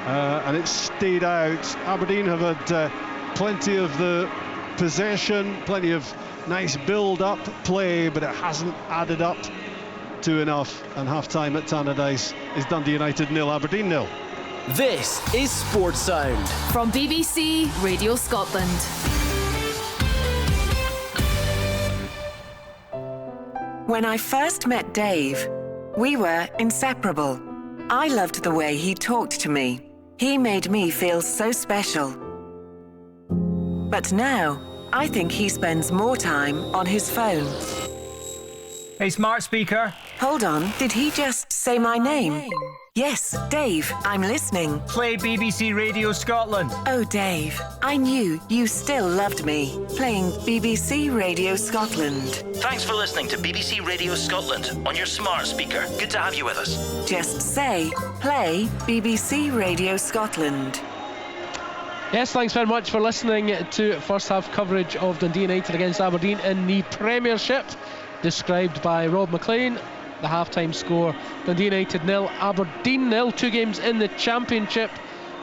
and it stayed out. Aberdeen have had plenty of the possession, plenty of nice build-up play, but it hasn't added up to enough, and half-time at Tannadice is Dundee United 0, Aberdeen 0. This is Sports Sound from BBC Radio Scotland. When I first met Dave, we were inseparable. I loved the way he talked to me. He made me feel so special. But now, I think he spends more time on his phone. Hey, smart speaker. Hold on, did he just say my name? Yes, Dave, I'm listening. Play BBC Radio Scotland. Oh, Dave, I knew you still loved me. Playing BBC Radio Scotland. Thanks for listening to BBC Radio Scotland on your smart speaker. Good to have you with us. Just say, play BBC Radio Scotland. Yes, thanks very much for listening to first half coverage of Dundee United against Aberdeen in the Premiership, described by Rob McLean. The half-time score, Dundee United 0, Aberdeen 0, 2 games in the Championship.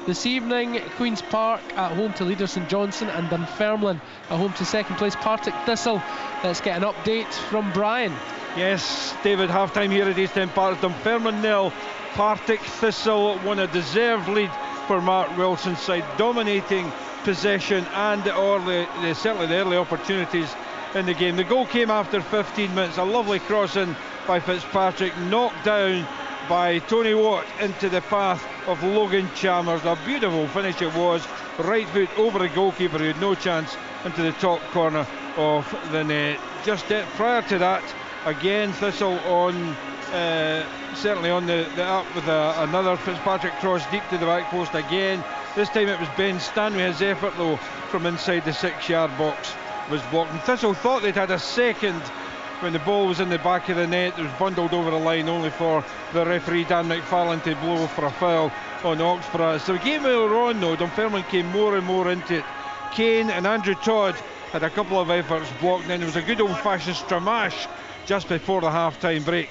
This evening, Queen's Park at home to leader St Johnstone, and Dunfermline at home to second place Partick Thistle. Let's get an update from Brian. Yes, David, half-time here at East End Park. Dunfermline 0, Partick Thistle won a deserved lead for Mark Wilson's side, dominating possession and certainly the early opportunities in the game. The goal came after 15 minutes, a lovely cross-in by Fitzpatrick, knocked down by Tony Watt into the path of Logan Chalmers. A beautiful finish it was, right foot over the goalkeeper who had no chance, into the top corner of the net. Just prior to that, again Thistle on certainly on the up with another Fitzpatrick cross deep to the back post again. This time it was Ben Stanley. His effort though from inside the 6-yard box was blocked, and Thistle thought they'd had a second when the ball was in the back of the net. It was bundled over the line only for the referee Dan McFarlane to blow for a foul on Oxborough. So the game earlier on though, Dunfermline came more and more into it. Kane and Andrew Todd had a couple of efforts blocked, and then there was a good old-fashioned stramash just before the half-time break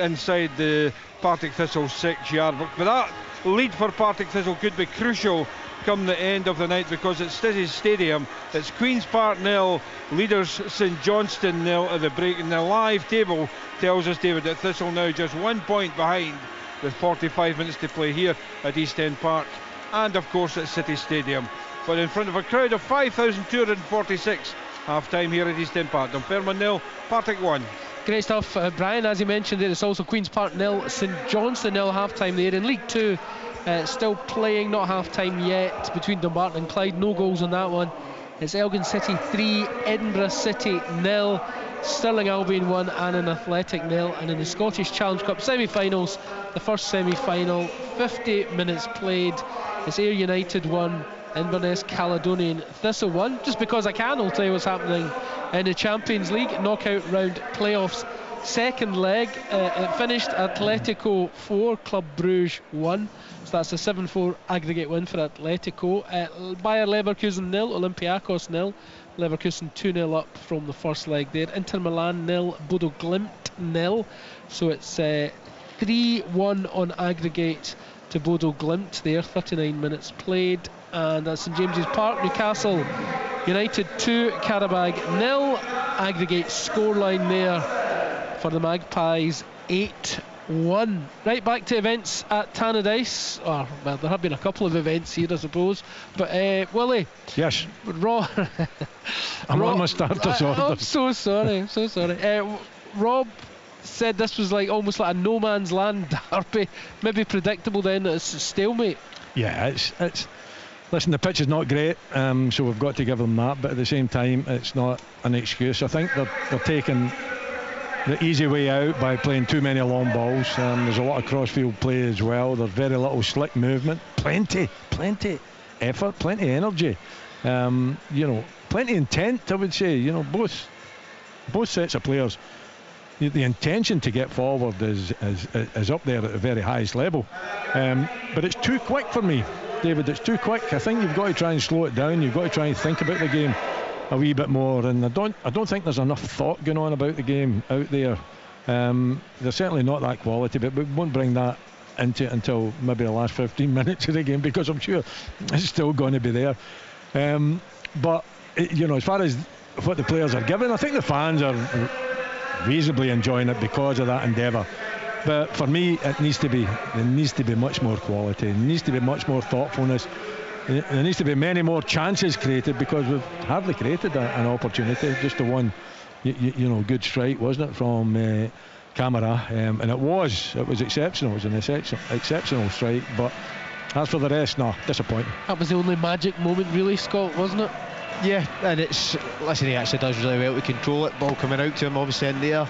inside the Partick Thistle 6-yard box. But that lead for Partick Thistle could be crucial come the end of the night, because it's Stizzy's Stadium. It's Queen's Park 0, leaders St Johnstone 0 at the break, and the live table tells us, David, that Thistle now just 1 point behind with 45 minutes to play here at East End Park, and of course at City Stadium, but in front of a crowd of 5,246. half time here at East End Park. Dunfermline 0, Partick 1. Great stuff, Brian. As you mentioned there, it's also Queen's Park 0, St Johnstone 0, half-time there. In League 2, still playing, not half-time yet, between Dumbarton and Clyde. No goals on that one. It's Elgin City 3, Edinburgh City 0, Stirling Albion 1, and an Athletic 0. And in the Scottish Challenge Cup semi-finals, the first semi-final, 50 minutes played. It's Ayr United 1, Inverness Caledonian Thistle 1. Just because I can, I'll tell you what's happening in the Champions League knockout round playoffs. Second leg, it finished Atletico 4, Club Brugge 1. So that's a 7-4 aggregate win for Atletico. Bayer Leverkusen 0, Olympiacos 0. Leverkusen 2-0 up from the first leg there. Inter Milan 0, Bodo Glimt 0. So it's 3-1 on aggregate to Bodo Glimt there, 39 minutes played. And at St James's Park, Newcastle United 2, Qarabag 0. Aggregate scoreline there for the Magpies 8-1. Right, back to events at Tannadice. Well, there have been a couple of events here, I suppose. But Willie. Yes. I'm on my starter's order. I'm so sorry. Rob said this was like almost like a no man's land derby. Maybe predictable then that it's a stalemate. Yeah, it's. Listen, the pitch is not great, so we've got to give them that. But at the same time, it's not an excuse. I think they're taking the easy way out by playing too many long balls. There's a lot of crossfield play as well. There's very little slick movement. Plenty effort, plenty energy. Plenty intent, I would say. Both sets of players. The intention to get forward is up there at the very highest level. But it's too quick for me, David. It's too quick. I think you've got to try and slow it down. You've got to try and think about the game a wee bit more. And I don't think there's enough thought going on about the game out there. They're certainly not that quality, but we won't bring that into it until maybe the last 15 minutes of the game, because I'm sure it's still going to be there. But as far as what the players are given, I think the fans are reasonably enjoying it because of that endeavour. But for me, there needs to be much more quality. There needs to be much more thoughtfulness. There needs to be many more chances created, because we've hardly created an opportunity. Just the one, good strike, wasn't it, from Camara? And it was exceptional. It was an exceptional strike. But as for the rest, disappointing. That was the only magic moment, really, Scott, wasn't it? Yeah, and he actually does really well to control it. Ball coming out to him, obviously in there.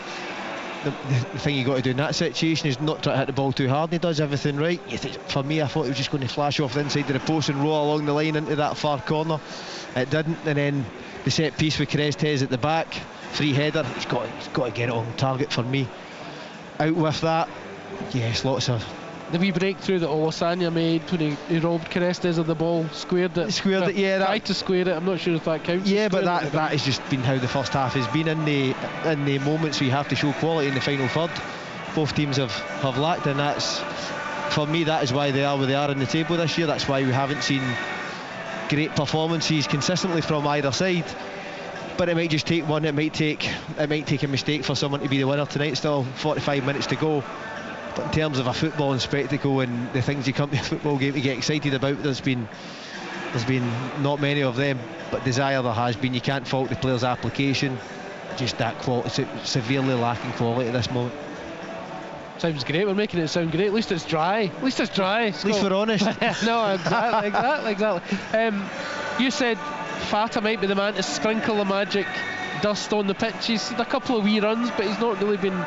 The thing you got to do in that situation is not try to hit the ball too hard. He does everything right. For me, I thought he was just going to flash off the inside of the post and roll along the line into that far corner. It didn't, and then the set piece with Crestes at the back, free header. He's got to get it on target for me. Out with that, yes, lots of. The wee breakthrough that Olasanya made when he robbed Crestes of the ball, squared it. Yeah, tried to square it. I'm not sure if that counts. Yeah, but that has just been how the first half has been. In the moments where you have to show quality in the final third, both teams have lacked, and that's, for me, that is why they are where they are in the table this year. That's why we haven't seen great performances consistently from either side. But it might just take one. It might take a mistake for someone to be the winner tonight. Still 45 minutes to go. But in terms of a footballing spectacle and the things you come to a football game to get excited about, there's been not many of them. But desire there has been. You can't fault the players' application. Just that quality, severely lacking quality at this moment. Sounds great. We're making it sound great. At least it's dry. At least we're honest. No, exactly. You said Fata might be the man to sprinkle the magic dust on the pitch. He's had a couple of wee runs, but he's not really been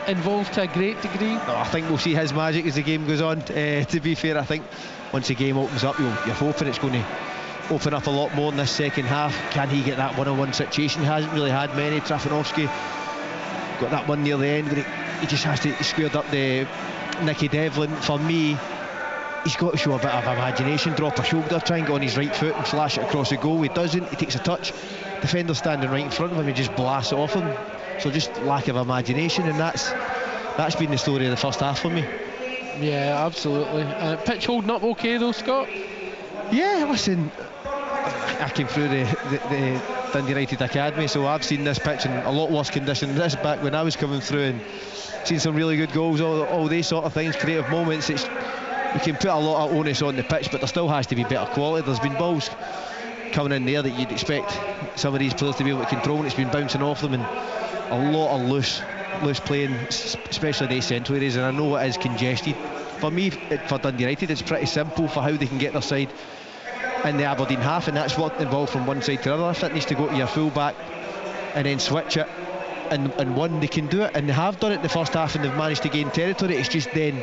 involved to a great degree. No, I think we'll see his magic as the game goes on. To be fair, I think once the game opens up, you're hoping it's going to open up a lot more in this second half. Can he get that one-on-one situation? He hasn't really had many. Trafanovski got that one near the end where he just has to square up the Nicky Devlin. For me, he's got to show a bit of imagination, drop a shoulder, try and get on his right foot and flash it across the goal. He doesn't. He takes a touch, defender standing right in front of him, he just blasts it off him. So just lack of imagination, and that's been the story of the first half for me. Yeah, absolutely. Pitch holding up okay though, Scott? Yeah, listen, I came through the Dundee United Academy, so I've seen this pitch in a lot worse condition than this back when I was coming through, and seen some really good goals, all these sort of things, creative moments. We can put a lot of onus on the pitch, but there still has to be better quality. There's been balls coming in there that you'd expect some of these players to be able to control, and it's been bouncing off them, and a lot of loose playing, especially in the central areas, and I know it is congested. For me, for Dundee United, it's pretty simple for how they can get their side in the Aberdeen half, and that's what involved from one side to the other. If it needs to go to your full back and then switch it and one, they can do it, and they have done it in the first half, and they've managed to gain territory. It's just then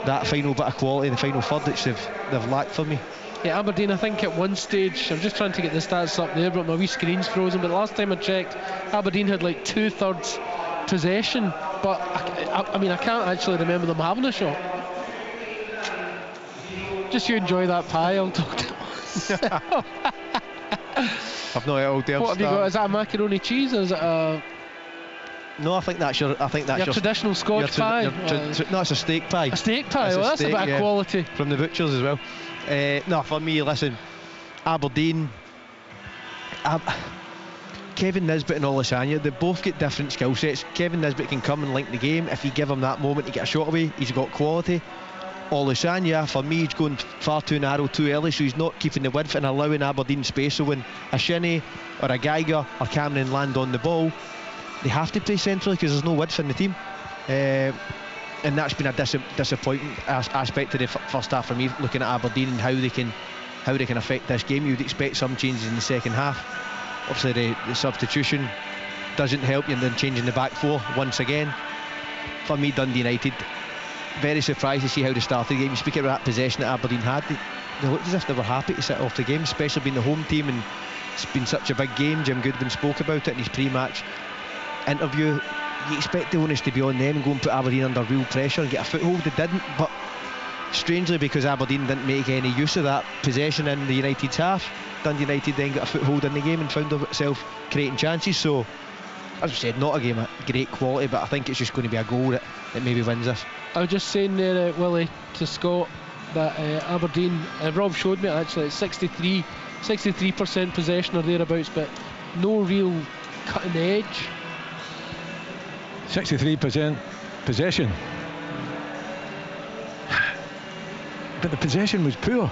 that final bit of quality, the final third, which they've lacked for me. Yeah, Aberdeen, I think at one stage, I'm just trying to get the stats up there, but my wee screen's frozen, but last time I checked, Aberdeen had like 2/3 possession, but I mean, I can't actually remember them having a shot. Just you enjoy that pie, I'll talk to I've not all day. What have you got? Is that a macaroni cheese, or is it a... No, I think that's your traditional Scotch pie. No, it's a steak pie. A steak pie. Well, that's a bit of quality from the butchers as well. No, for me, listen, Aberdeen, Kevin Nisbet and Olasanya, they both get different skill sets. Kevin Nisbet can come and link the game if you give him that moment to get a shot away. He's got quality. Olusanya, for me, he's going far too narrow too early, so he's not keeping the width and allowing Aberdeen space. So when a Shinnie or a Geiger or Cameron land on the ball, they have to play centrally because there's no width in the team. And that's been a disappointing aspect of the first half for me, looking at Aberdeen and how they can affect this game. You'd expect some changes in the second half. Obviously the substitution doesn't help you, and then changing the back four once again. For me, Dundee United, very surprised to see how they started the game. You speak about that possession that Aberdeen had, they looked as if they were happy to sit off the game, especially being the home team, and it's been such a big game. Jim Goodwin spoke about it in his pre-match interview. You expect the onus to be on them and go and put Aberdeen under real pressure and get a foothold. They didn't, but strangely, because Aberdeen didn't make any use of that possession in the United's half, Dundee United then got a foothold in the game and found itself creating chances. So, as I said, not a game of great quality, but I think it's just going to be a goal that maybe wins this. I was just saying there, Willie, to Scott, that Aberdeen, Rob showed me actually, it's 63% possession or thereabouts, but no real cutting edge. 63% possession, but the possession was poor.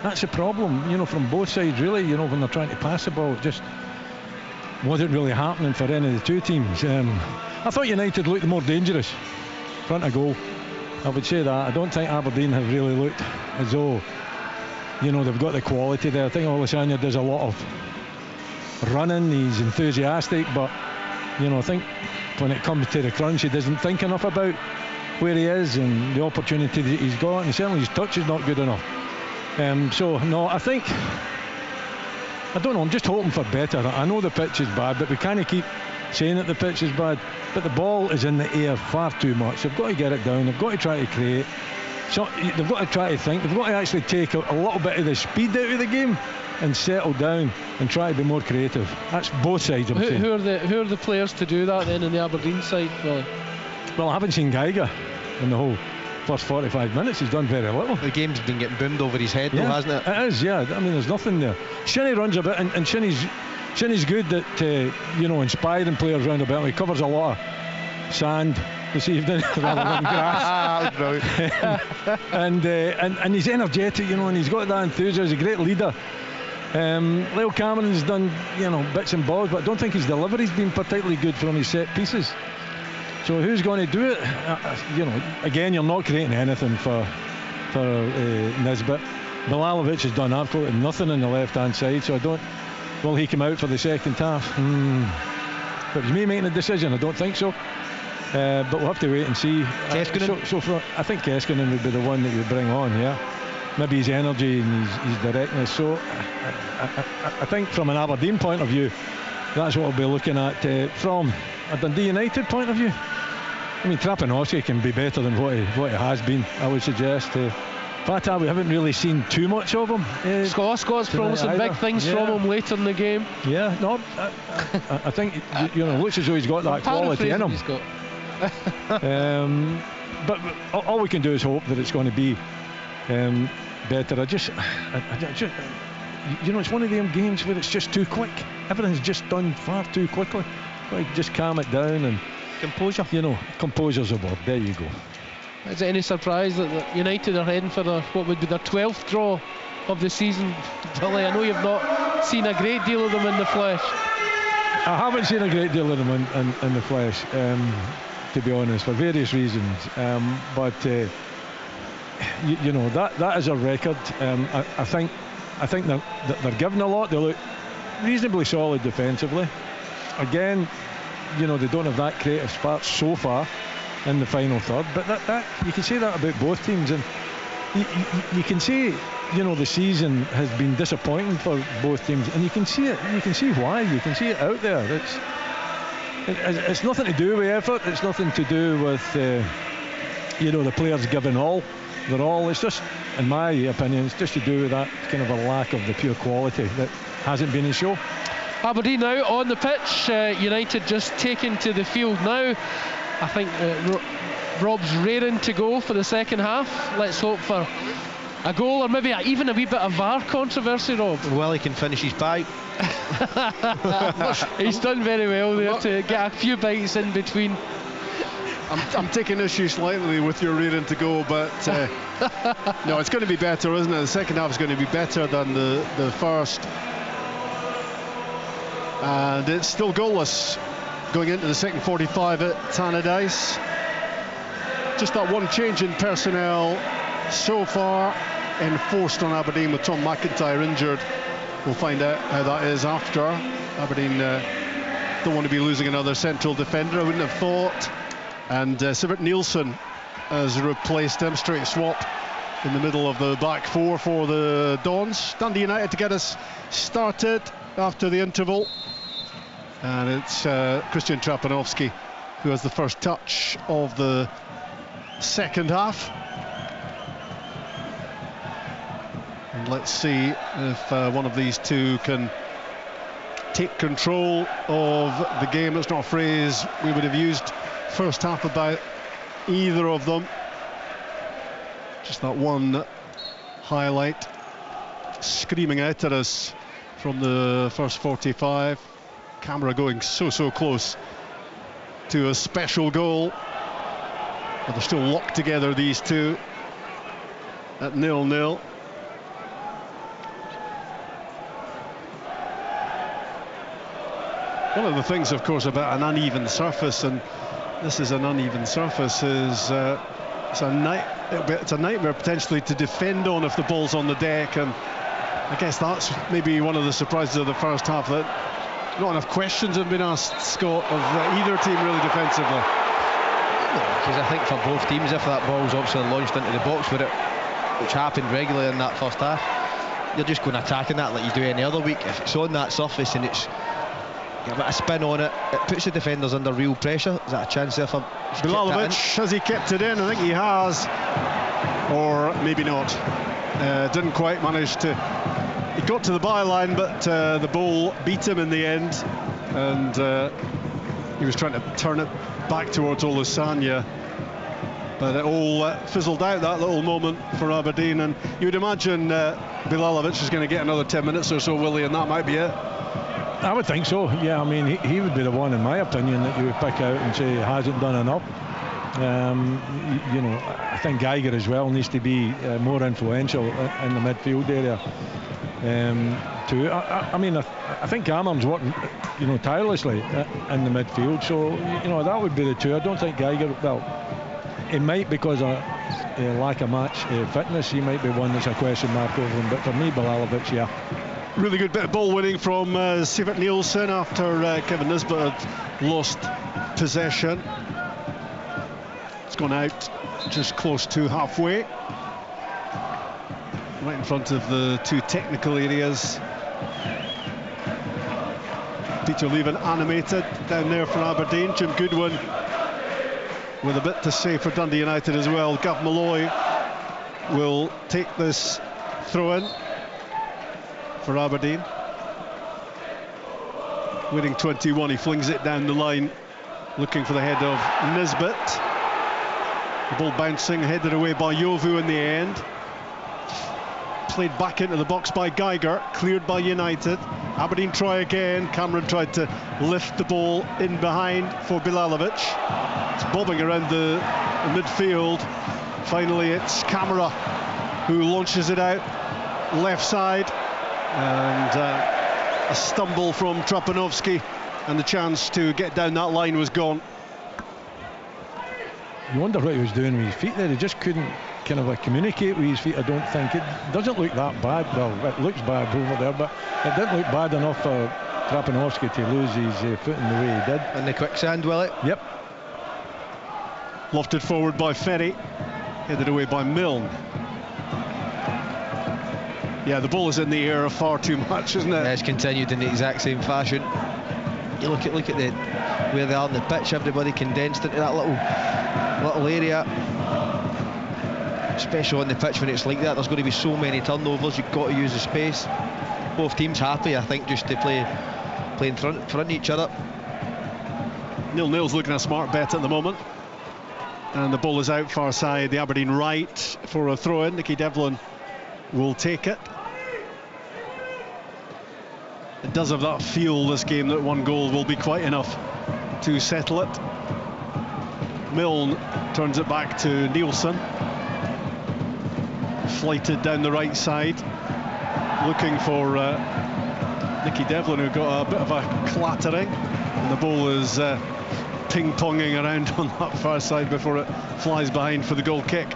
That's the problem, from both sides really. When they're trying to pass the ball, it just wasn't really happening for any of the two teams. I thought United looked more dangerous front of goal, I would say that. I don't think Aberdeen have really looked as though they've got the quality there. I think Olusanya does a lot of running, he's enthusiastic, but I think when it comes to the crunch, he doesn't think enough about where he is and the opportunity that he's got, and certainly his touch is not good enough. So no, I don't know, I'm just hoping for better. I know the pitch is bad, but we can't keep saying that the pitch is bad, but the ball is in the air far too much. They've got to get it down, they've got to try to create, so they've got to try to think, they've got to actually take a little bit of the speed out of the game and settle down and try to be more creative. That's both sides, I'm saying. Who are the players to do that then in the Aberdeen side, Willie? Well, I haven't seen Geiger in the whole first 45 minutes. He's done very little. The game's been getting boomed over his head, though, hasn't it? It is, yeah. I mean, there's nothing there. Shinnie runs a bit, and Shinnie's good at inspiring players round about. He covers a lot of sand this evening rather than grass. And he's energetic, and he's got that enthusiasm. He's a great leader. Leo Cameron's done bits and bobs, but I don't think his delivery's been particularly good from his set pieces. So who's going to do it? Again, you're not creating anything for Nisbet. Milalovic has done absolutely nothing on the left hand side, so will he come out for the second half? But it was me making the decision. I don't think so, but we'll have to wait and see. I think Keskinen would be the one that you bring on, maybe his energy and his directness. So I think from an Aberdeen point of view, that's what we'll be looking at. From a Dundee United point of view, I mean, Trapanowski can be better than what he has been, I would suggest. Fata, we haven't really seen too much of him. Scott's promising big things from him later in the game. Yeah, no, I think looks as though he's got that quality in him. He's got. But all we can do is hope that it's going to be better. I just it's one of them games where it's just too quick. Everything's just done far too quickly. Like, just calm it down and composure. Composure's a word. There you go. Is it any surprise that United are heading for what would be their 12th draw of the season? Billy, I know you've not seen a great deal of them in the flesh. I haven't seen a great deal of them in the flesh, to be honest, for various reasons. But that is a record. I think they're given a lot. They look reasonably solid defensively. Again, they don't have that creative spark so far in the final third, but that you can say that about both teams, and you can say the season has been disappointing for both teams, and you can see it. You can see why. You can see it out there. It's nothing to do with effort. It's nothing to do with the players giving their all. It's just, in my opinion, it's just to do with that kind of a lack of the pure quality that hasn't been in show. Aberdeen now on the pitch. United just taken to the field now. I think Rob's raring to go for the second half. Let's hope for a goal, or maybe even a wee bit of VAR controversy, Rob. Well, he can finish his pipe. He's done very well there to get a few bites in between. I'm taking issue slightly with your rearing to go, but no, it's going to be better, isn't it? The second half is going to be better than the first. And it's still goalless going into the second 45 at Tannadice. Just that one change in personnel so far enforced on Aberdeen with Tom McIntyre injured. We'll find out how that is after. Aberdeen don't want to be losing another central defender, I wouldn't have thought. And Sivert Nielsen has replaced him. Straight swap in the middle of the back four for the Dons. Dundee United to get us started after the interval. And it's Christian Trapanovski who has the first touch of the second half. And let's see if one of these two can take control of the game. That's not a phrase we would have used first half about either of them. Just that one highlight screaming out at us from the first 45. Camera going so close to a special goal, but they're still locked together, these two, at 0-0. One of the things, of course, about an uneven surface, and this is an uneven surface, is it's a nightmare potentially to defend on if the ball's on the deck. And I guess that's maybe one of the surprises of the first half, that not enough questions have been asked, Scott, of either team really defensively. Because I think for both teams, if that ball's obviously launched into the box with it, which happened regularly in that first half, you're just going attacking that like you do any other week. If it's on that surface and it's got a bit of spin on it, it puts the defenders under real pressure. Is that a chance there for Bilalovic? Has he kept it in? I think he has, or maybe not. Didn't quite manage to. He got to the byline, but the ball beat him in the end, and he was trying to turn it back towards Olusanya, but it all fizzled out, that little moment for Aberdeen. And you would imagine Bilalovic is going to get another 10 minutes or so, Willie, and that might be it. I would think so, yeah. I mean, he would be the one, in my opinion, that you would pick out and say hasn't done enough. You know, I think Geiger as well needs to be more influential in the midfield area. Too. I mean, I think Cameron's working, you know, tirelessly in the midfield. So, you know, that would be the two. I don't think Geiger, well, it might, because of lack of match fitness, he might be one that's a question mark over him. But for me, Bilalovic, yeah. Really good bit of ball winning from Sivert Nielsen after Kevin Nisbet had lost possession. It's gone out just close to halfway, right in front of the two technical areas. Peter Leven animated down there for Aberdeen. Jim Goodwin with a bit to say for Dundee United as well. Gav Malloy will take this throw-in for Aberdeen. Winning 21, he flings it down the line, looking for the head of Nisbet. The ball bouncing, headed away by Yovu in the end. Played back into the box by Geiger, cleared by United. Aberdeen try again. Cameron tried to lift the ball in behind for Bilalovic. It's bobbing around the midfield. Finally, it's Camera who launches it out left side, and a stumble from Trapanovski, and the chance to get down that line was gone. You wonder what he was doing with his feet there. He just couldn't kind of communicate with his feet. I don't think it doesn't look that bad. Well, it looks bad over there, but it didn't look bad enough for Trapanovski to lose his foot in the way he did. In the quicksand, will it? Yep. Lofted forward by Ferry, headed away by Milne. Yeah, the ball is in the air far too much, isn't it? Yeah, it's continued in the exact same fashion. You look at the where they are on the pitch. Everybody condensed into that little area. Especially on the pitch when it's like that, there's going to be so many turnovers. You've got to use the space. Both teams happy, I think, just to play in front of each other. 0-0's looking a smart bet at the moment. And the ball is out far side, the Aberdeen right for a throw-in. Nicky Devlin will take it. It does have that feel, this game, that one goal will be quite enough to settle it. Milne turns it back to Nielsen. Flighted down the right side, looking for Nicky Devlin, who got a bit of a clattering, and the ball is ping-ponging around on that far side before it flies behind for the goal kick.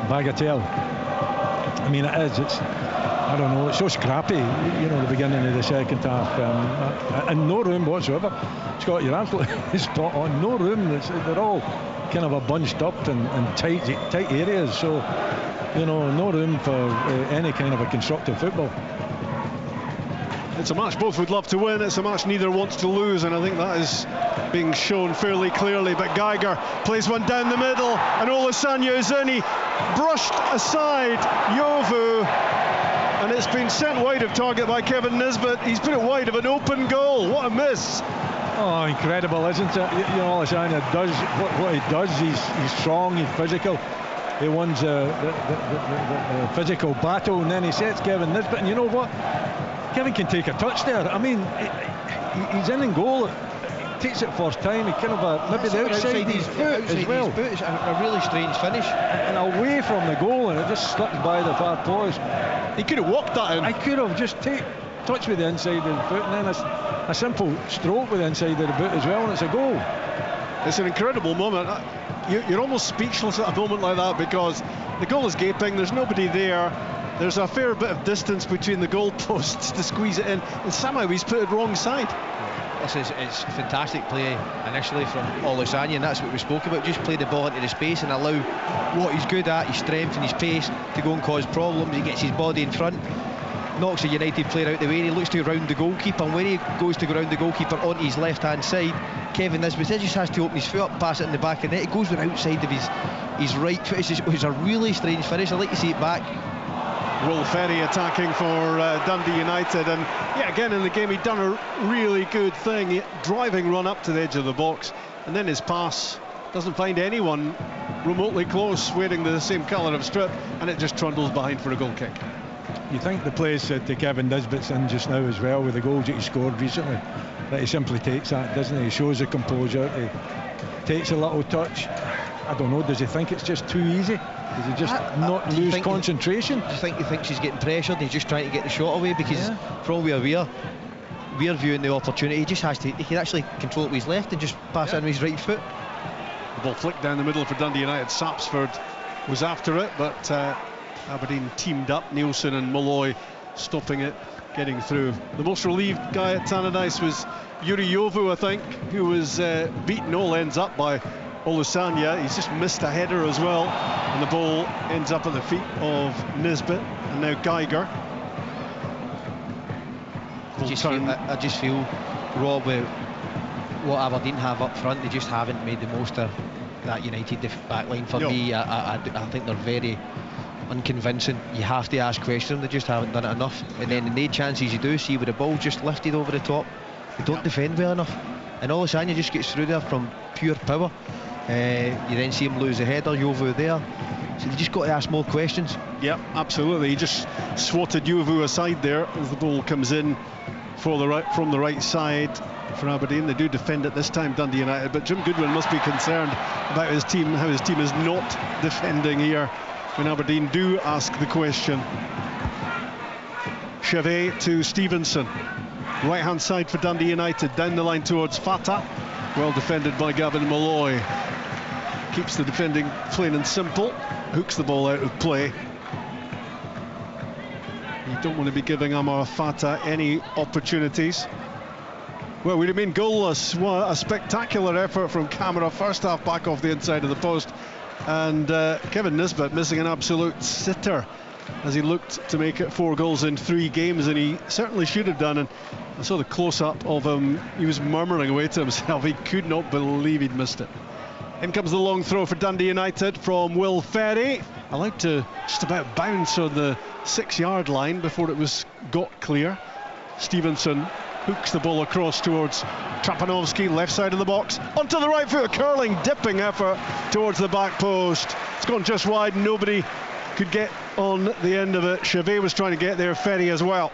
Bagatelle. I mean, it's I don't know, it's so scrappy, you know, the beginning of the second half, and no room whatsoever. Scott, you're absolutely spot on. No room. They're all kind of a bunched up and tight areas, so you know, no room for any kind of a constructive football. It's a match both would love to win. It's a match neither wants to lose, and I think that is being shown fairly clearly. But Geiger plays one down the middle, and Olusanya is in. He brushed aside Yovu, and it's been sent wide of target by Kevin Nisbet. He's put it wide of an open goal. What a miss! Oh, incredible, isn't it? You know, Olusanya does what he does. He's strong, he's physical. He wins the physical battle, and then he sets Kevin Nisbet. And you know what? Kevin can take a touch there. I mean, he's in goal. Takes it first time. He kind of maybe the outside his foot as well. It's a really strange finish, and away from the goal, and it just slipped by the far post. He could have walked that in. I could have just touch with the inside of the foot, and then a simple stroke with the inside of the boot as well, and it's a goal. It's an incredible moment. You're almost speechless at a moment like that, because the goal is gaping. There's nobody there. There's a fair bit of distance between the goal posts to squeeze it in, and somehow he's put it wrong side. It's fantastic play initially from Olusanya, and that's what we spoke about. Just play the ball into the space and allow what he's good at, his strength and his pace, to go and cause problems. He gets his body in front, knocks a United player out the way, and he looks to round the goalkeeper, and when he goes to go round the goalkeeper onto his left hand side, Kevin Nisbet just has to open his foot up, pass it in the back of the net. It goes with outside of his right foot. It's a really strange finish. I'd like to see it back. Will Ferry attacking for Dundee United, and yeah, again in the game he'd done a really good thing, driving run up to the edge of the box, and then his pass doesn't find anyone remotely close wearing the same colour of strip, and it just trundles behind for a goal kick. You think the place that Kevin Nisbet's in just now as well, with the goals that he scored recently, that he simply takes that, doesn't he? He shows the composure, he takes a little touch. I don't know, does he think it's just too easy? Does he just not lose concentration? Do you think he thinks he's getting pressured and he's just trying to get the shot away? Because for all we're viewing the opportunity, he just has to, he can actually control it with his left and just pass it in with his right foot. The ball flicked down the middle for Dundee United. Sapsford was after it, but Aberdeen teamed up, Nielsen and Malloy stopping it, getting through. The most relieved guy at Tannadice was Yuri Yovu, I think, who was beaten all ends up by Olusanya. He's just missed a header as well, and the ball ends up at the feet of Nisbet, and now Geiger. I just feel, Rob, with what Aberdeen have up front, they just haven't made the most of that United backline for me. I think they're very unconvincing. You have to ask questions, they just haven't done it enough, and then in the chances you do see with the ball just lifted over the top, they don't defend well enough, and Olusanya just gets through there from pure power. You then see him lose a header, Yovu there, so you just got to ask more questions. Yeah, absolutely. He just swatted Yovu aside there as the ball comes in from the right side for Aberdeen. They do defend it this time, Dundee United, but Jim Goodwin must be concerned about his team, how his team is not defending here when Aberdeen do ask the question. Chevet to Stevenson, right hand side for Dundee United, down the line towards Fata, well defended by Gavin Malloy. Keeps the defending plain and simple, hooks the ball out of play. You don't want to be giving Amar Fata any opportunities. Well, we'd have been goalless. What a spectacular effort from Camera, first half back off the inside of the post, and Kevin Nisbet missing an absolute sitter as he looked to make it 4 goals in 3 games, and he certainly should have done. And I saw the close-up of him, he was murmuring away to himself. He could not believe he'd missed it. In comes the long throw for Dundee United from Will Ferry, allowed to just about bounce on the 6-yard line before it was got clear. Stevenson hooks the ball across towards Trapanovsky, left side of the box, onto the right foot, a curling, dipping effort towards the back post. It's gone just wide, nobody could get on the end of it. Chevet was trying to get there, Ferry as well.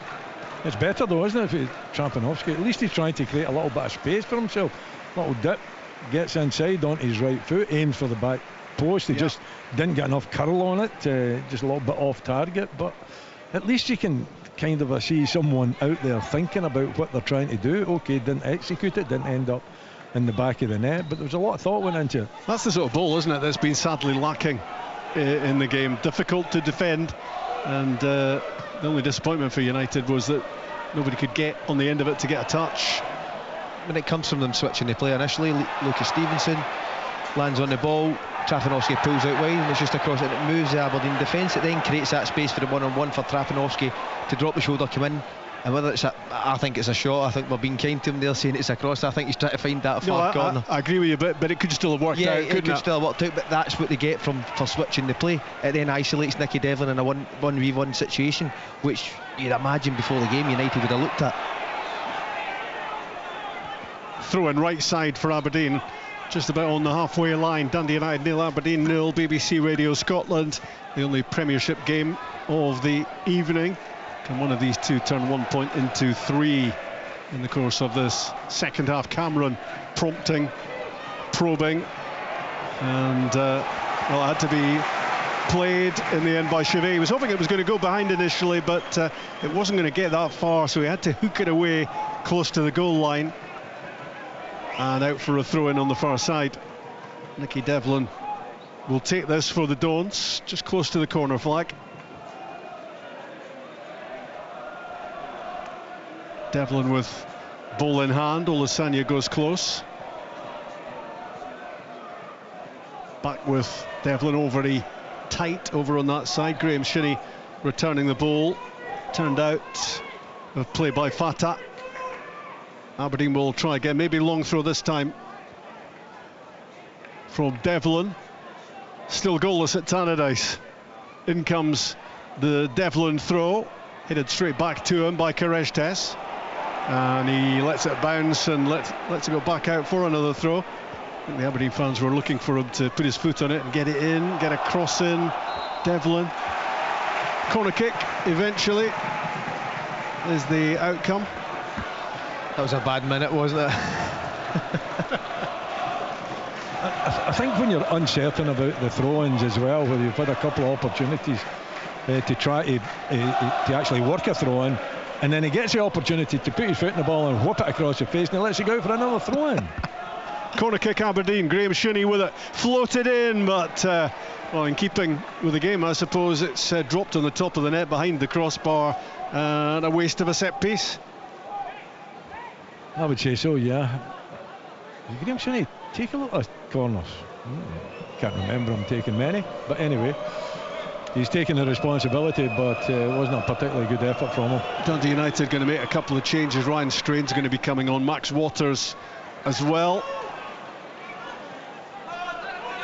It's better though, isn't it, for Trapanovsky? At least he's trying to create a little bit of space for himself, a little dip. gets inside onto his right foot, aims for the back post. He just didn't get enough curl on it, just a little bit off target, but at least you can kind of see someone out there thinking about what they're trying to do. Okay, didn't execute it, didn't end up in the back of the net, but there was a lot of thought went into it. That's the sort of ball, isn't it, that's been sadly lacking in the game. Difficult to defend, and the only disappointment for United was that nobody could get on the end of it to get a touch. When it comes from them switching the play initially, Lucas Stevenson lands on the ball, Trafanowski pulls out wide and it's just across it, and it moves the Aberdeen defence. It then creates that space for the one-on-one for Trafanowski to drop the shoulder, come in, and whether it's I think it's a shot. I think we're being kind to him there saying it's a cross. I think he's trying to find that far corner. I agree with you, but it could still have worked out. Yeah, it could still have worked out, but that's what they get for switching the play. It then isolates Nicky Devlin in a 1v1 situation, which you'd imagine before the game United would have looked at. Throw in right side for Aberdeen, just about on the halfway line. Dundee United 0, Aberdeen 0. BBC Radio Scotland, the only Premiership game of the evening. Can one of these two turn 1 point into 3 in the course of this second half? Cameron prompting, probing, and well, it had to be played in the end by Chevet. He was hoping it was going to go behind initially, but it wasn't going to get that far, so he had to hook it away close to the goal line. And out for a throw-in on the far side. Nicky Devlin will take this for the Dons, just close to the corner flag. Devlin with ball in hand, Olasanya goes close. Back with Devlin overly tight over on that side. Graham Shinney returning the ball. Turned out a play by Fatah. Aberdeen will try again, maybe long throw this time from Devlin. Still goalless at Tannadice. In comes the Devlin throw, headed straight back to him by Karestes, and he lets it bounce and lets it go back out for another throw. I think the Aberdeen fans were looking for him to put his foot on it and get it in, get a cross in. Devlin, corner kick eventually is the outcome. That was a bad minute, wasn't it? I think when you're uncertain about the throw-ins as well, where you've had a couple of opportunities to try to actually work a throw-in, and then he gets the opportunity to put his foot in the ball and whoop it across the face, and he lets it go for another throw-in. Corner kick Aberdeen, Graham Shinney with it, floated in, but well, in keeping with the game, I suppose it's dropped on the top of the net behind the crossbar, and a waste of a set piece. I would say so, yeah. Did Graham Shinney take a lot of corners? Can't remember him taking many, but anyway, he's taking the responsibility, but it wasn't a particularly good effort from him. Dundee United going to make a couple of changes. Ryan Strain's going to be coming on, Max Waters as well.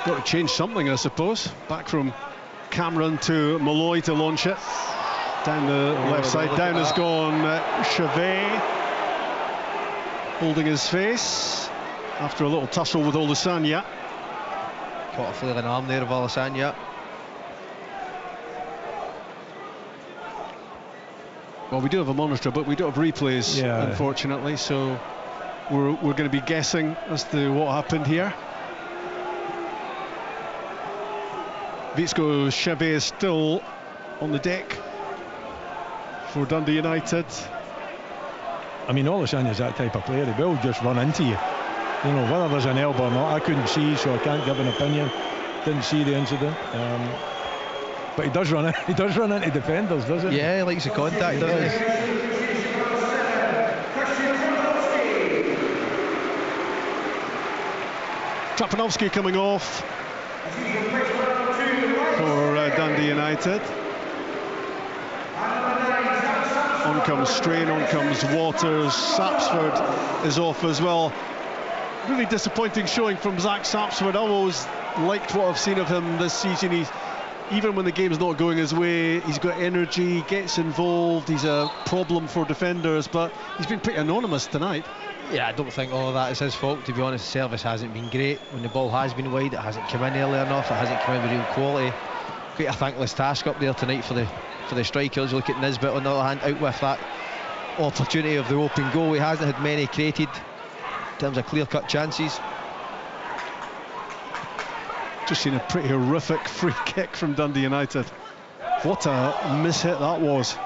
Got to change something, I suppose. Back from Cameron to Malloy to launch it. Down the left side, down has gone Chevet, holding his face after a little tussle with Olasanya. Caught a flailing arm there of Olasanya. Well, we do have a monitor, but we don't have replays, unfortunately, so we're going to be guessing as to what happened here. Vitsko Chevet is still on the deck for Dundee United. I mean, Olasanya's that type of player. He will just run into you. You know, whether there's an elbow or not, I couldn't see, so I can't give an opinion. Didn't see the incident. But he does run into defenders, doesn't he? Yeah, he likes the contact, doesn't he? Trapanowski coming off for Dundee United. On comes Strain, on comes Waters. Sapsford is off as well. Really disappointing showing from Zach Sapsford. I always liked what I've seen of him this season. Even when the game's not going his way, he's got energy, gets involved, he's a problem for defenders, but he's been pretty anonymous tonight. Yeah, I don't think all of that is his fault, to be honest. The service hasn't been great. When the ball has been wide, it hasn't come in early enough, it hasn't come in with real quality. Quite a thankless task up there tonight for the strikers. You look at Nisbet on the other hand, out with that opportunity of the open goal. He hasn't had many created in terms of clear-cut chances. Just seen a pretty horrific free kick from Dundee United. What a mishit that was.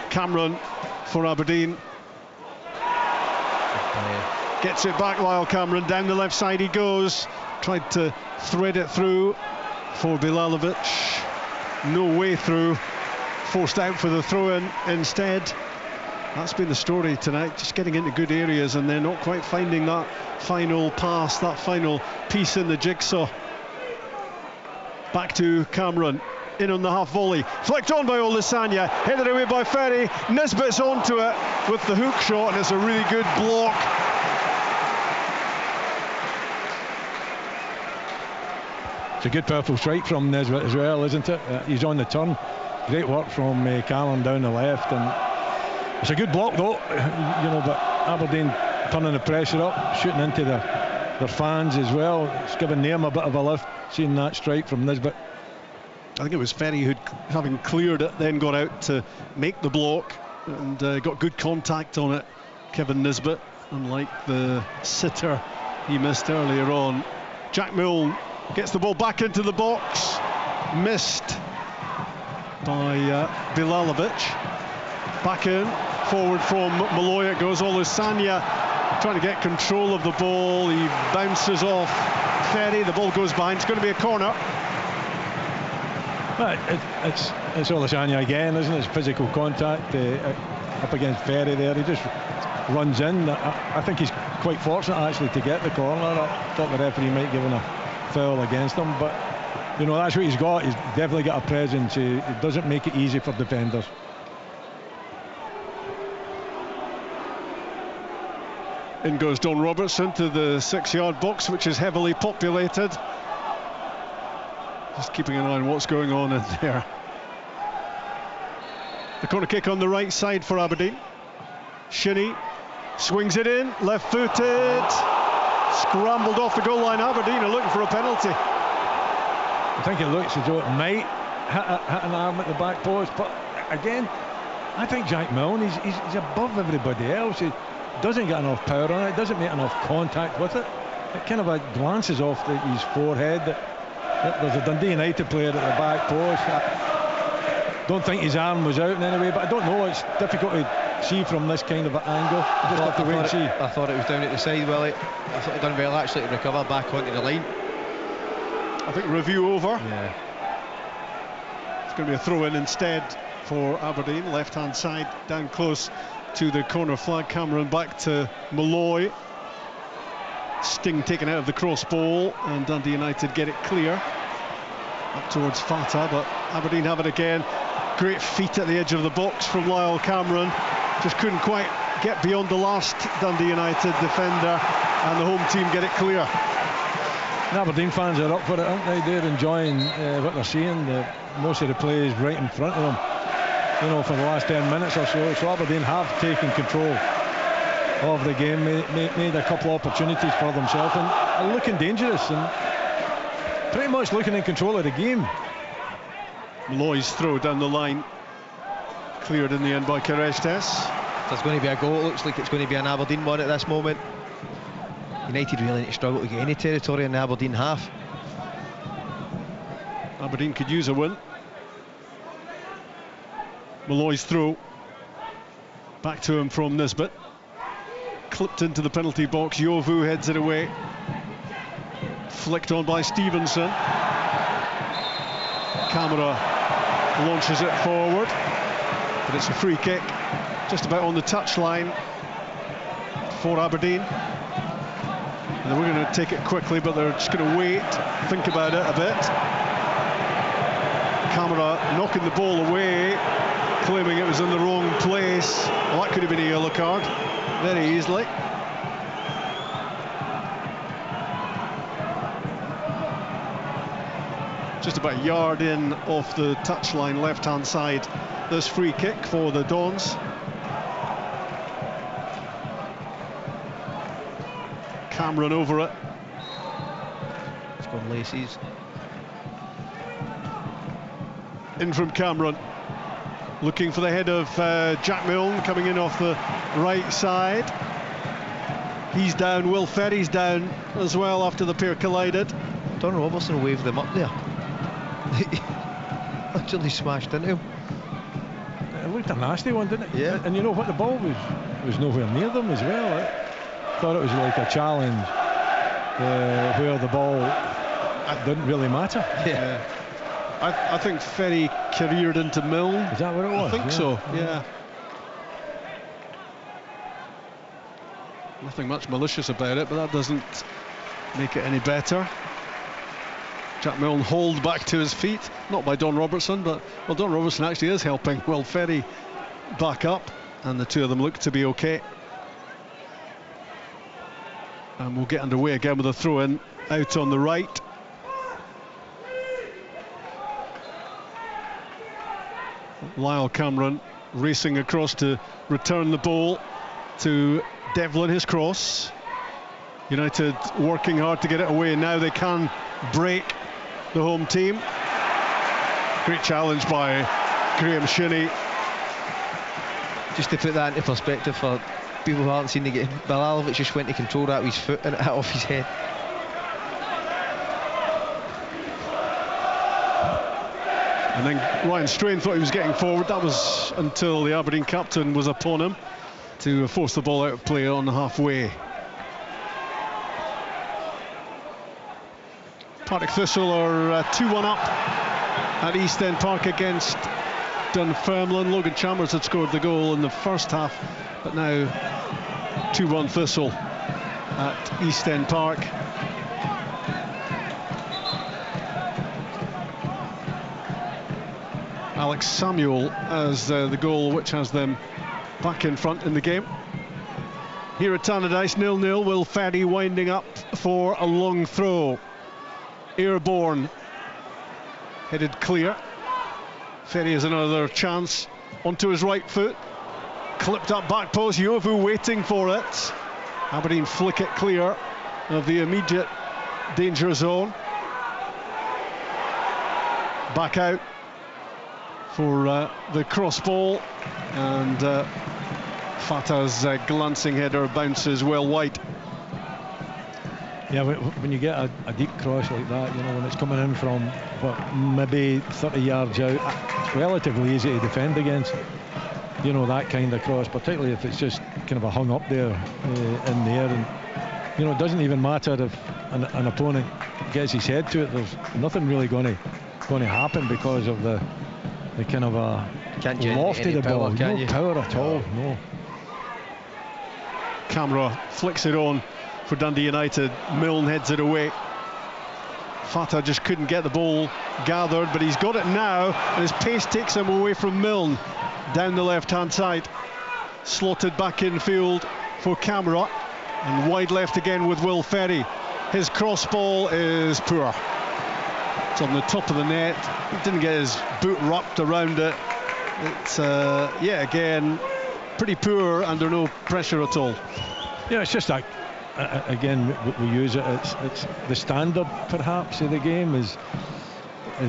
Cameron for Aberdeen. Gets it back, Lyle Cameron. Down the left side he goes. Tried to thread it through for Bilalovic. No way through. Forced out for the throw-in instead. That's been the story tonight, just getting into good areas and then not quite finding that final pass, that final piece in the jigsaw. Back to Cameron, in on the half volley, flicked on by Olisanya, headed away by Ferry. Nisbet's onto it with the hook shot, and it's a really good block. It's a good powerful strike from Nisbet as well, isn't it? He's on the turn. Great work from Cameron down the left, and it's a good block though, you know, but Aberdeen turning the pressure up, shooting into their fans as well. It's given them a bit of a lift, seeing that strike from Nisbet. I think it was Ferry who, having cleared it, then got out to make the block and got good contact on it. Kevin Nisbet, unlike the sitter he missed earlier on. Jack Milne gets the ball back into the box, missed by Bilalovic. Back in, forward from Malloy it goes. Olusanya trying to get control of the ball. He bounces off Ferry. The ball goes behind. It's going to be a corner. It's Olusanya again, isn't it? It's physical contact up against Ferry there. He just runs in. I think he's quite fortunate actually to get the corner. I thought the referee might give him a foul against him, but you know, that's what he's got. He's definitely got a presence. It doesn't make it easy for defenders. In goes Don Robertson to the 6-yard box, which is heavily populated. Just keeping an eye on what's going on in there. The corner kick on the right side for Aberdeen. Shinnie swings it in, left-footed. Scrambled off the goal line. Aberdeen are looking for a penalty. I think it looks as though it might hit an arm at the back post, but again, I think Jack Milne, he's above everybody else. He doesn't get enough power on it, doesn't make enough contact with it. It kind of glances off his forehead. There's a Dundee United player at the back post. I don't think his arm was out in any way, but I don't know. It's difficult to see from this kind of an angle. You just have to wait and see. I thought it was down at the side, Willie. I thought he'd done well actually to recover back onto the line. I think review over. Yeah. It's going to be a throw-in instead for Aberdeen. Left-hand side, down close to the corner flag. Cameron back to Malloy. Sting taken out of the cross ball, and Dundee United get it clear up towards Fata, but Aberdeen have it again. Great feet at the edge of the box from Lyle Cameron. Just couldn't quite get beyond the last Dundee United defender, and the home team get it clear. The Aberdeen fans are up for it, aren't they? They're enjoying what they're seeing. Most of the play is right in front of them, you know, for the last 10 minutes or so. So Aberdeen have taken control of the game, made a couple of opportunities for themselves, and are looking dangerous and pretty much looking in control of the game. Malloy's throw down the line, cleared in the end by Kerestes. There's going to be a goal. It looks like it's going to be an Aberdeen one at this moment. United really need to struggle to get any territory in the Aberdeen half. Aberdeen could use a win. Malloy's throw back to him from Nisbet, clipped into the penalty box. Yovu heads it away, flicked on by Stevenson. Camera launches it forward, but it's a free kick just about on the touchline for Aberdeen. And we're going to take it quickly, but they're just going to wait, think about it a bit. Camera knocking the ball away, claiming it was in the wrong place. Well, that could have been a yellow card very easily. Just about a yard in off the touchline, left-hand side. This free kick for the Dons. Cameron over it. It's gone Lacey's. In from Cameron, looking for the head of Jack Milne, coming in off the right side. He's down, Will Ferry's down as well after the pair collided. Don Robertson waved them up there. Actually smashed into him. It looked a nasty one, didn't it? Yeah. And you know what, the ball was nowhere near them as well. I thought it was like a challenge where the ball didn't really matter. Yeah. I think Ferry careered into Milne. Is that what it was? I think so, yeah. Nothing much malicious about it, but that doesn't make it any better. Jack Milne hauled back to his feet, not by Don Robertson, but well, Don Robertson actually is helping Will Ferry back up, and the two of them look to be okay. And we'll get underway again with a throw-in out on the right. Lyle Cameron racing across to return the ball to Devlin, his cross. United working hard to get it away. Now they can break the home team. Great challenge by Graham Shinney. Just to put that into perspective for people who haven't seen the game, Bilalovic just went to control that with his foot and it hit off his head. And then Ryan Strain thought he was getting forward. That was until the Aberdeen captain was upon him to force the ball out of play on halfway. Partick Thistle are 2-1 up at East End Park against Dunfermline. Logan Chalmers had scored the goal in the first half, but now 2-1 Thistle at East End Park. Alex Samuel as the goal which has them back in front in the game. Here at Tannadice, 0-0. Will Ferry winding up for a long throw. Airborne, headed clear. Ferry has another chance onto his right foot. Clipped up back post, Yovu waiting for it. Aberdeen flick it clear of the immediate danger zone. Back out for the cross ball, and Fatah's glancing header bounces well wide. Yeah, when you get a deep cross like that, you know, when it's coming in from what, maybe 30 yards out, it's relatively easy to defend against. You know, that kind of cross, particularly if it's just kind of a hung up there in the air, and you know, it doesn't even matter if an opponent gets his head to it. There's nothing really going to happen because of the kind of a loft of the ball. No power at all. No. Camera flicks it on for Dundee United. Milne heads it away. Fatah just couldn't get the ball gathered, but he's got it now, and his pace takes him away from Milne down the left-hand side. Slotted back in field for Camera, and wide left again with Will Ferry. His cross ball is poor. It's on the top of the net. He didn't get his boot wrapped around it. It's yeah, again, pretty poor under no pressure at all. Yeah, it's just like, again, we use it. It's the standard perhaps of the game is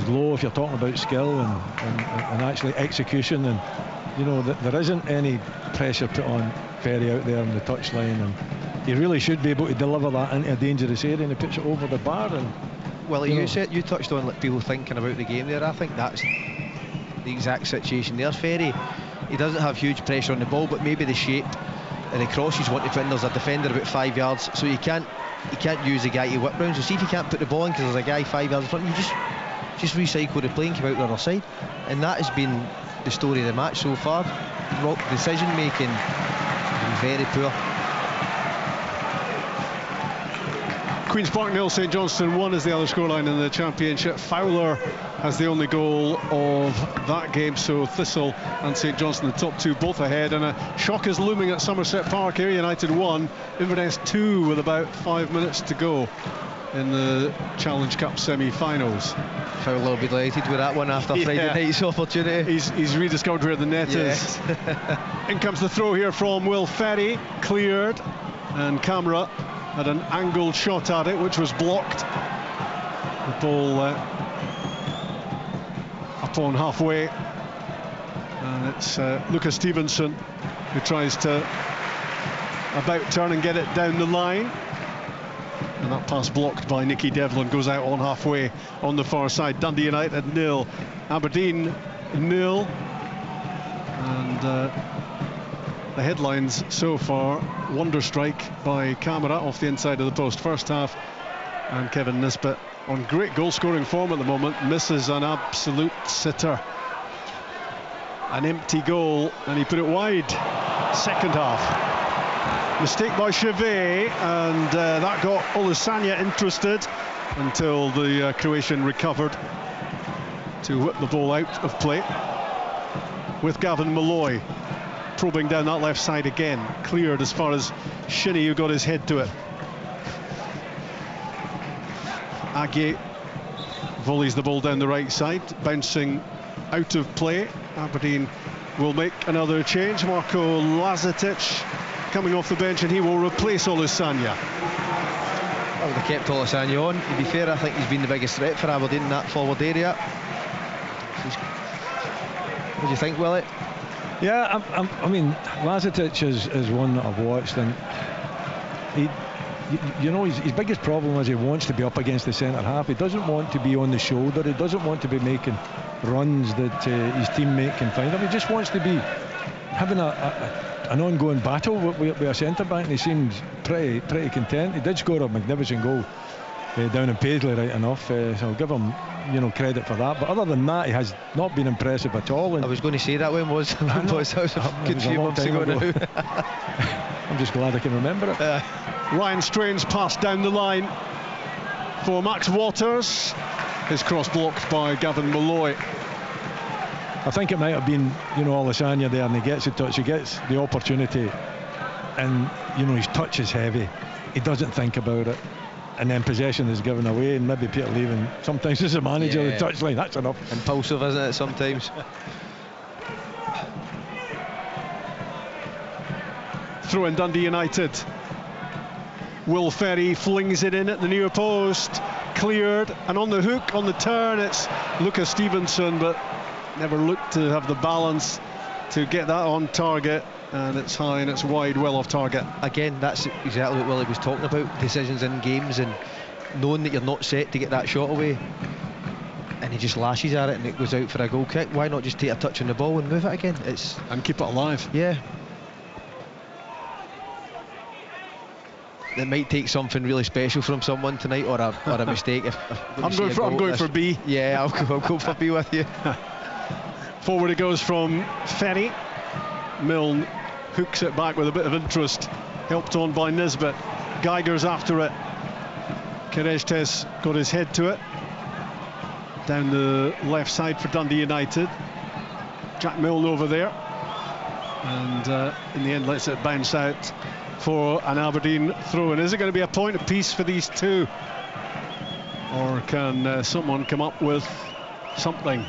low if you're talking about skill and actually execution, and you know that there isn't any pressure put on Ferry out there on the touchline, and he really should be able to deliver that into a dangerous area, and he puts it over the bar. And well, you touched on like people thinking about the game there. I think that's the exact situation there. Ferry, he doesn't have huge pressure on the ball, but maybe the shape and the crosses want to put in. There's a defender about 5 yards, so you can't use the guy to whip round. So see if you can't put the ball in because there's a guy 5 yards in front, you just recycle the play and come out the other side. And that has been the story of the match so far. Decision making very poor. Queen's Park 0, St Johnstone 1 is the other scoreline in the championship. Fowler has the only goal of that game, so Thistle and St Johnstone, the top two, both ahead, and a shock is looming at Somerset Park. Ayr United 1, Inverness 2 with about 5 minutes to go in the Challenge Cup semi-finals. Fowler will be delighted with that one after Friday night's opportunity. He's rediscovered where the net is. In comes the throw here from Will Ferry, cleared, and Camera had an angled shot at it, which was blocked. The ball up on halfway, and it's Lucas Stevenson who tries to about turn and get it down the line. And that pass blocked by Nicky Devlin goes out on halfway on the far side. Dundee United 0, Aberdeen 0. And the headlines so far: wonder strike by Camara off the inside of the post first half, and Kevin Nisbet on great goal scoring form at the moment misses an absolute sitter. An empty goal, and he put it wide. Second half. Mistake by Chevet, and that got Olusanya interested until the Croatian recovered to whip the ball out of play. With Gavin Malloy probing down that left side again. Cleared as far as Shinnie, who got his head to it. Aguiar volleys the ball down the right side, bouncing out of play. Aberdeen will make another change. Marko Lazetic coming off the bench, and he will replace Olusanya. I would have kept Olusanya on. To be fair, I think he's been the biggest threat for Aberdeen in that forward area. What do you think, Willie? Yeah, I mean, Lazetic is one that I've watched, and you know, his biggest problem is he wants to be up against the centre half. He doesn't want to be on the shoulder. He doesn't want to be making runs that his teammate can find him. He just wants to be having an ongoing battle with a centre back, and he seems pretty content. He did score a magnificent goal down in Paisley, right enough, so I'll give him, you know, credit for that. But other than that, he has not been impressive at all. And I was going to say that when was that was a good few months ago now. I'm just glad I can remember it. Ryan Strain's pass down the line for Max Waters. His cross blocked by Gavin Malloy. I think it might have been, you know, Olusanya there, and he gets the touch, he gets the opportunity, and, you know, his touch is heavy. He doesn't think about it, and then possession is given away, and maybe Peter Leaving sometimes as a manager of the touchline, that's enough. Impulsive, isn't it, sometimes? Throw in Dundee United. Will Ferry flings it in at the near post, cleared, and on the hook, on the turn, it's Lucas Stevenson, but never looked to have the balance to get that on target, and it's high and it's wide, well off target. Again, that's exactly what Willie was talking about, decisions in games and knowing that you're not set to get that shot away, and he just lashes at it and it goes out for a goal kick. Why not just take a touch on the ball and move it again? And keep it alive. Yeah. It might take something really special from someone tonight, or a mistake. I'm going for B. Yeah, I'll go for B with you. Forward it goes from Ferry. Milne hooks it back with a bit of interest, helped on by Nisbet. Geiger's after it. Kereshtes got his head to it. Down the left side for Dundee United. Jack Milne over there. And in the end lets it bounce out for an Aberdeen throw-in. Is it going to be a point apiece for these two, or can someone come up with something?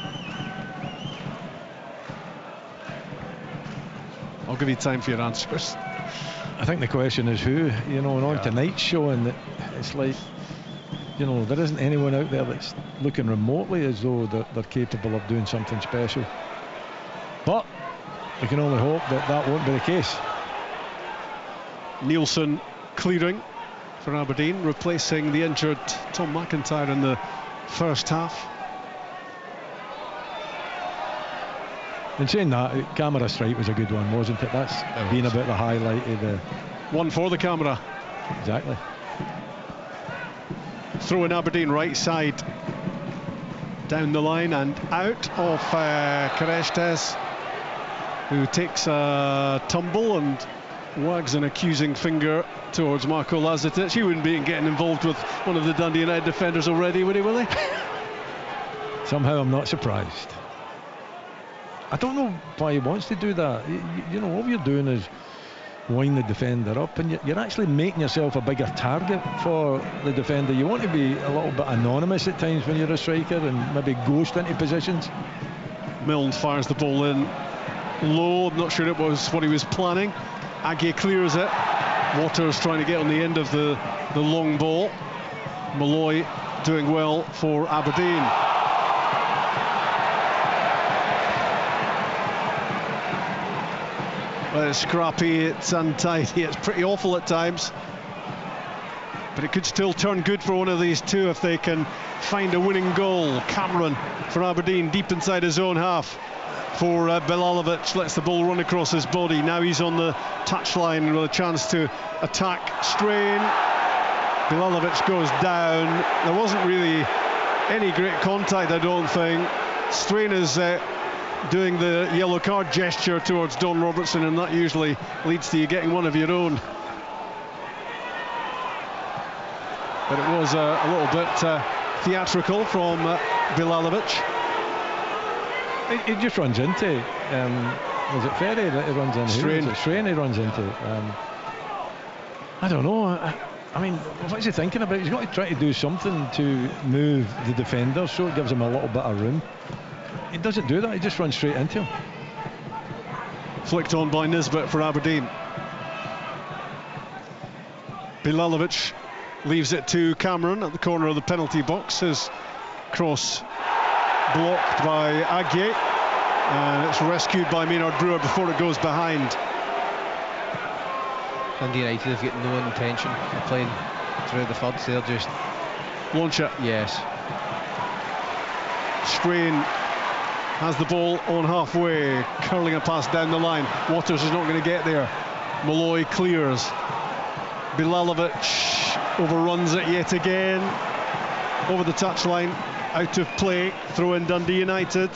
I'll give you time for your answers. I think the question is who, you know, and on tonight's show, and it's like, you know, there isn't anyone out there that's looking remotely as though they're capable of doing something special. But we can only hope that that won't be the case. Nielsen clearing for Aberdeen, replacing the injured Tom McIntyre in the first half. In saying that, camera strike was a good one, wasn't it? That's been about the highlight of the... One for the camera. Exactly. Throw in Aberdeen, right side. Down the line and out of Kereshtes, who takes a tumble and wags an accusing finger towards Marko Lazetic. He wouldn't be getting involved with one of the Dundee United defenders already, would he, Willie? Somehow I'm not surprised. I don't know why he wants to do that. You know, all you're doing is wind the defender up, and you're actually making yourself a bigger target for the defender. You want to be a little bit anonymous at times when you're a striker and maybe ghost into positions. Milne fires the ball in low. I'm not sure it was what he was planning. Aguiar clears it. Waters trying to get on the end of the long ball. Malloy doing well for Aberdeen. Well, it's scrappy, it's untidy, it's pretty awful at times. But it could still turn good for one of these two if they can find a winning goal. Cameron for Aberdeen, deep inside his own half for Bilalovic, lets the ball run across his body. Now he's on the touchline with a chance to attack. Strain. Bilalovic goes down. There wasn't really any great contact, I don't think. Strain is doing the yellow card gesture towards Don Robertson, and that usually leads to you getting one of your own. But it was a little bit theatrical from Bilalovic. He just runs into, was it Ferry that he runs into? Strain. Strain he runs into. I don't know. I mean, what's he thinking about? He's got to try to do something to move the defender so it gives him a little bit of room. He doesn't do that, he just runs straight into him. Flicked on by Nisbet for Aberdeen. Bilalovic leaves it to Cameron at the corner of the penalty box. His cross blocked by Aguier, and it's rescued by Maynard Brewer before it goes behind. Dundee United have got no intention of playing through the thirds. They're just launch it. Yes. Strain has the ball on halfway, curling a pass down the line. Waters is not going to get there. Malloy clears. Bilalovic overruns it yet again. Over the touchline, out of play. Throw in Dundee United.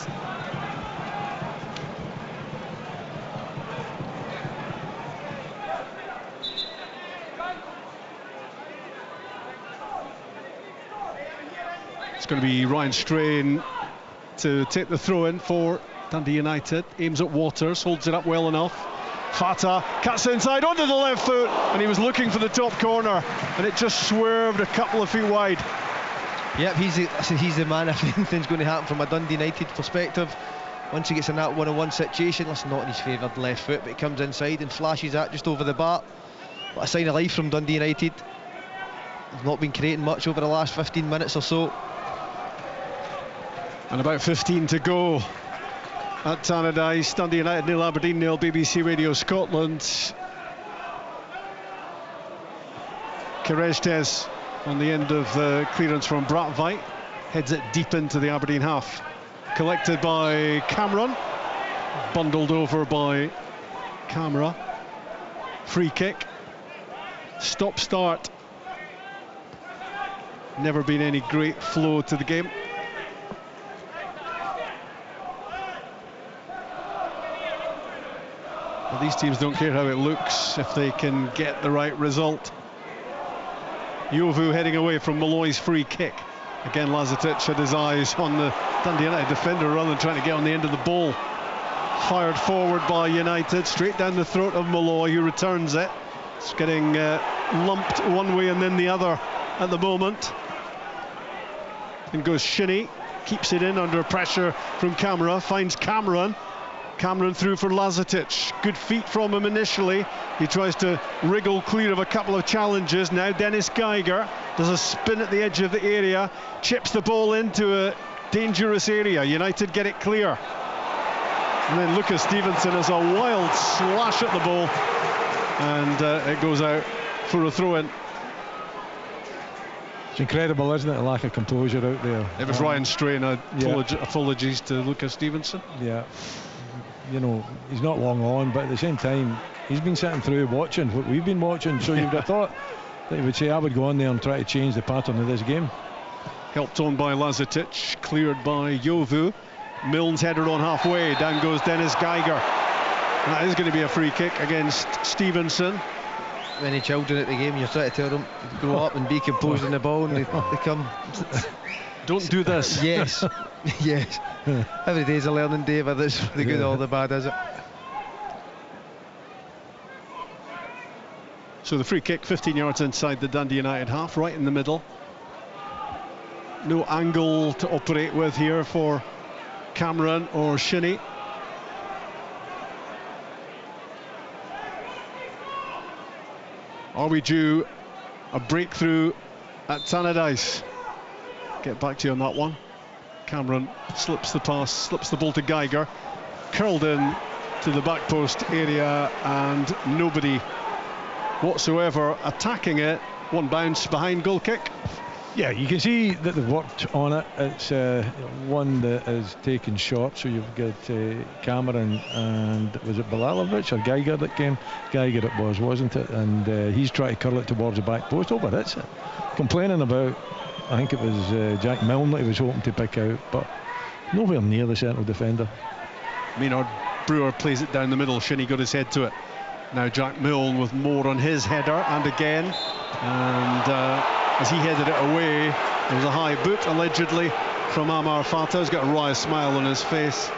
It's going to be Ryan Strain to take the throw in for Dundee United. Aims at Waters, holds it up well enough. Fata cuts inside onto the left foot, and he was looking for the top corner, and it just swerved a couple of feet wide. Yep, he's the man if anything's going to happen from a Dundee United perspective. Once he gets in that one-on-one situation, that's not in his favoured left foot, but he comes inside and flashes that just over the bar. What a sign of life from Dundee United. They've not been creating much over the last 15 minutes or so. And about 15 to go at Tannadice. Dundee United 0, Aberdeen 0, BBC Radio Scotland. Kerejtes on the end of the clearance from Brathwaite, heads it deep into the Aberdeen half. Collected by Cameron, bundled over by Camara. Free kick. Stop-start. Never been any great flow to the game. Well, these teams don't care how it looks if they can get the right result. Jovu heading away from Malloy's free kick. Again, Lazatic had his eyes on the Dundee United defender rather than trying to get on the end of the ball. Fired forward by United, straight down the throat of Malloy, who returns it. It's getting lumped one way and then the other at the moment. In goes Shinnie, keeps it in under pressure from Camara, finds Cameron. Cameron through for Lazatic. Good feet from him initially. He tries to wriggle clear of a couple of challenges. Now Dennis Geiger does a spin at the edge of the area, chips the ball into a dangerous area. United get it clear. And then Lucas Stevenson has a wild slash at the ball, and it goes out for a throw-in. It's incredible, isn't it, the lack of composure out there. It was Ryan Strain. Apologies to Lucas Stevenson. Yeah. You know, he's not long on, but at the same time, he's been sitting through watching what we've been watching, so you'd have thought that he would say, I would go on there and try to change the pattern of this game. Helped on by Lazatic, cleared by Jovu. Milne's headed on halfway, down goes Dennis Geiger. And that is going to be a free kick against Stevenson. Many children at the game, you're trying to tell them to grow up and be composed in the ball, and they come... Don't do this. Yes, yes. Every day's a learning day, whether it's the good or the bad, is it? So the free kick 15 yards inside the Dundee United half, right in the middle. No angle to operate with here for Cameron or Shinnie. Are we due a breakthrough at Tannadice? Get back to you on that one. Cameron slips the pass, slips the ball to Geiger. Curled in to the back post area and nobody whatsoever attacking it. One bounce behind goal kick. Yeah, you can see that they've worked on it. It's one that is taken short, so you've got Cameron and was it Bilalovic or Geiger that came? Geiger it was, wasn't it? And he's trying to curl it towards the back post. Over it's it. Complaining about, I think it was Jack Milne that he was hoping to pick out, but nowhere near the central defender. Maynard Brewer plays it down the middle. Shinnie got his head to it. Now Jack Milne with more on his header, and again, and as he headed it away, there was a high boot allegedly from Amar Fatah. He's got a wry smile on his face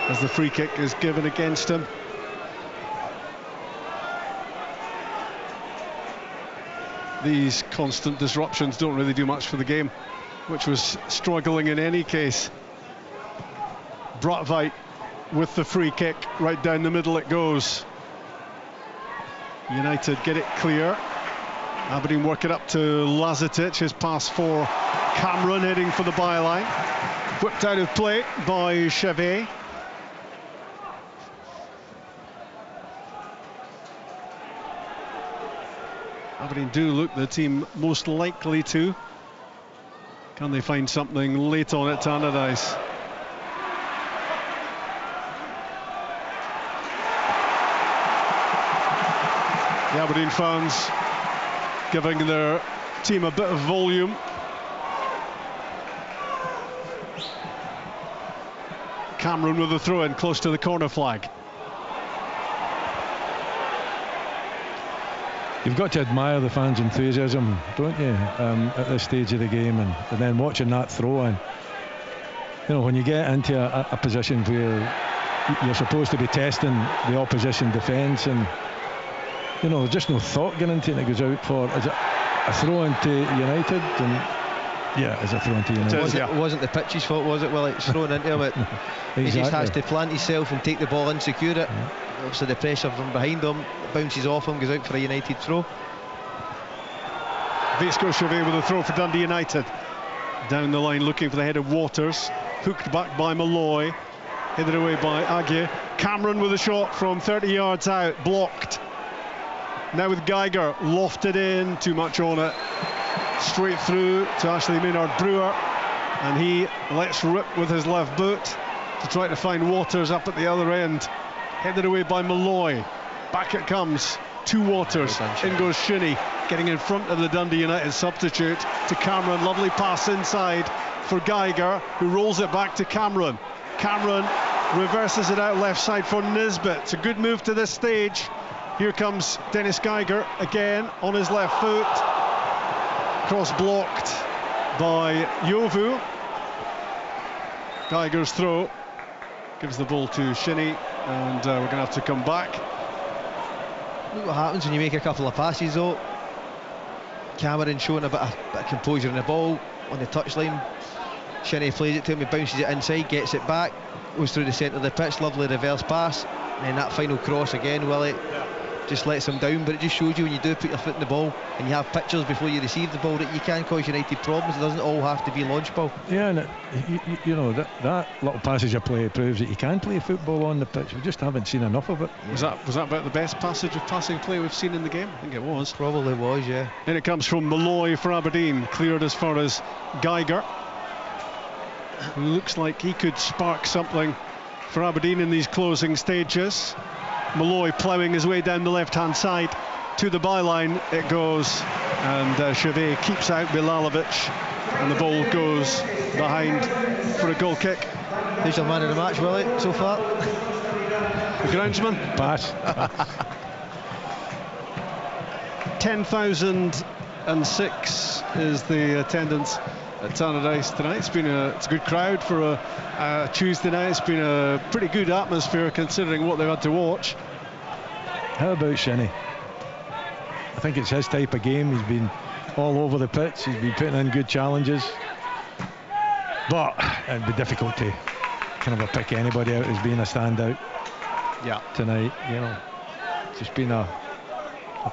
as the free kick is given against him. These constant disruptions don't really do much for the game, which was struggling in any case. Braithwaite with the free kick, right down the middle it goes. United get it clear. Aberdeen work it up to Lazetic, his pass for Cameron, heading for the byline. Whipped out of play by Chevet. Aberdeen do look the team most likely to. Can they find something late on at Tannadice? The Aberdeen fans giving their team a bit of volume. Cameron with a throw-in close to the corner flag. You've got to admire the fans' enthusiasm, don't you, at this stage of the game, and then watching that throw-in. You know, when you get into a position where you're supposed to be testing the opposition defence, and you know, just no thought getting into it, and it goes out for, is it a throw into United? And yeah, it's a throw into United. It wasn't the pitch's fault, was it? Well, it's thrown into him. Exactly. He just has to plant himself and take the ball and secure it. Obviously the pressure from behind him bounces off him, goes out for a United throw. Visco Chevet with a throw for Dundee United. Down the line looking for the head of Waters. Hooked back by Malloy. Headed away by Aguirre. Cameron with a shot from 30 yards out. Blocked. Now with Geiger, lofted in, too much on it. Straight through to Ashley Maynard Brewer. And he lets rip with his left boot to try to find Waters up at the other end. Headed away by Malloy. Back it comes to Waters. In goes Shinnie, getting in front of the Dundee United substitute to Cameron. Lovely pass inside for Geiger, who rolls it back to Cameron. Cameron reverses it out left side for Nisbet. It's a good move to this stage. Here comes Dennis Geiger again on his left foot. Cross blocked by Yovu. Geiger's throw gives the ball to Shinnie, and we're going to have to come back. Look what happens when you make a couple of passes though. Cameron showing a bit of composure in the ball on the touchline. Shinnie plays it to him, he bounces it inside, gets it back, goes through the centre of the pitch, lovely reverse pass, and then that final cross again, Willie, just lets him down. But it just shows you when you do put your foot in the ball and you have pictures before you receive the ball that you can cause United problems. It doesn't all have to be launch ball. Yeah, and you know, that little passage of play proves that you can play football on the pitch. We just haven't seen enough of it. Was that about the best passage of passing play we've seen in the game? I think it was. Probably was, yeah. Then it comes from Malloy for Aberdeen, cleared as far as Geiger, who looks like he could spark something for Aberdeen in these closing stages. Malloy ploughing his way down the left-hand side to the byline. It goes, and Chevet keeps out Bilalovic, and the ball goes behind for a goal kick. Who's your man of the match, Willie, so far? The groundsman. Pass. 10,006 is the attendance at Tannadice tonight. It's a good crowd for a Tuesday night. It's been a pretty good atmosphere considering what they've had to watch. How about Shinnie? I think it's his type of game. He's been all over the pitch. He's been putting in good challenges. But it'd be difficult to kind of pick anybody out as being a standout. Yeah. Tonight, you know, it's just been a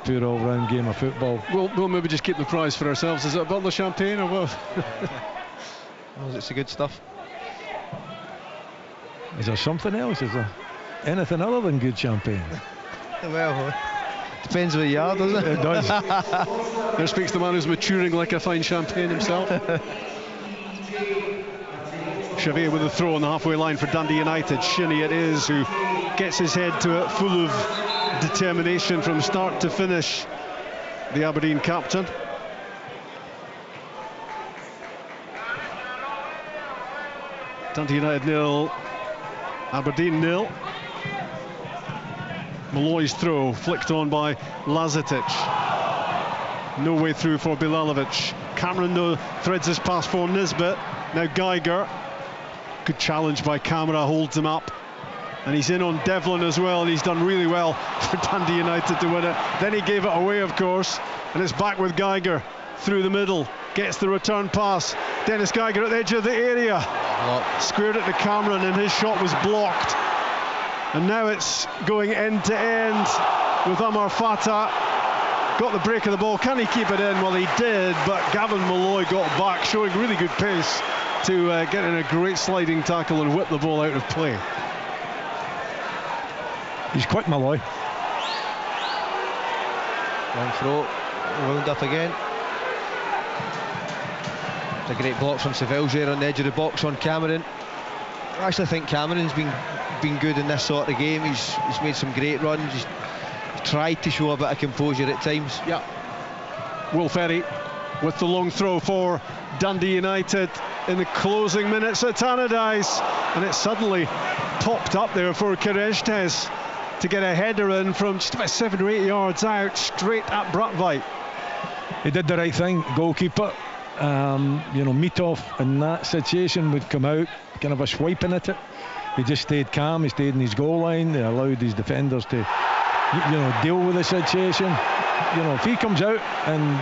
pure all-round game of football. We'll maybe just keep the prize for ourselves. Is it a bottle of champagne or what? Well, it's the good stuff. Is there something else? Is there? anything other than good champagne. Well, depends where you are, doesn't it? It does. There speaks the man who's maturing like a fine champagne himself. Chevet with a throw on the halfway line for Dundee United. Shinnie it is who gets his head to it, full of determination from start to finish. The Aberdeen captain. Dundee United 0, Aberdeen 0. Malloy's throw flicked on by Lazetic. No way through for Bilalovic. Cameron threads his pass for Nisbet. Now Geiger. Good challenge by Camara, holds him up. And he's in on Devlin as well, and he's done really well for Dundee United to win it. Then he gave it away, of course, and it's back with Geiger through the middle. Gets the return pass. Dennis Geiger at the edge of the area. Squared it to Cameron, and his shot was blocked. And now it's going end to end with Amar Fatah. Got the break of the ball. Can he keep it in? Well, he did, but Gavin Malloy got back, showing really good pace to get in a great sliding tackle and whip the ball out of play. He's quick, Malloy. Long throw, wound up again. It's a great block from Seville's there on the edge of the box on Cameron. I actually think Cameron's been good in this sort of game. He's made some great runs. He's tried to show a bit of composure at times. Yeah. Will Ferry with the long throw for Dundee United in the closing minutes at Tannadice, and it suddenly popped up there for Kerestes to get a header in from just about 7 or 8 yards out, straight at Brathwaite. He did the right thing, goalkeeper. Mitov in that situation would come out kind of a swiping at it. He just stayed calm, he stayed in his goal line, he allowed his defenders to deal with the situation. If he comes out and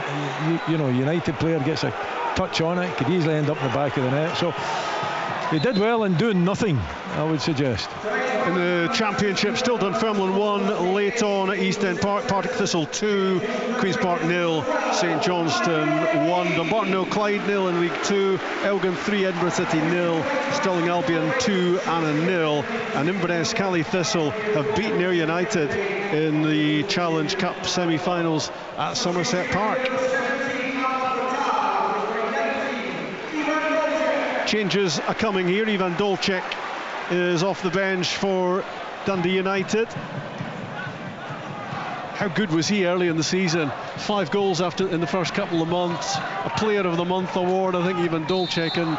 United player gets a touch on it, could easily end up in the back of the net. So he did well in doing nothing, I would suggest. In the Championship, still Dunfermline 1, late on at East End Park. Partick Thistle 2, Queen's Park 0, St Johnstone 1, Dumbarton 0, Clyde 0 in League 2, Elgin 3, Edinburgh City 0, Stirling Albion 2 and 0, and Inverness Cally Thistle have beaten Ayr United in the Challenge Cup semi-finals at Somerset Park. Changes are coming here. Ivan Dolcek is off the bench for Dundee United. How good was he early in the season? 5 goals in the first couple of months. A Player of the Month award, I think, Ivan Dolcek, and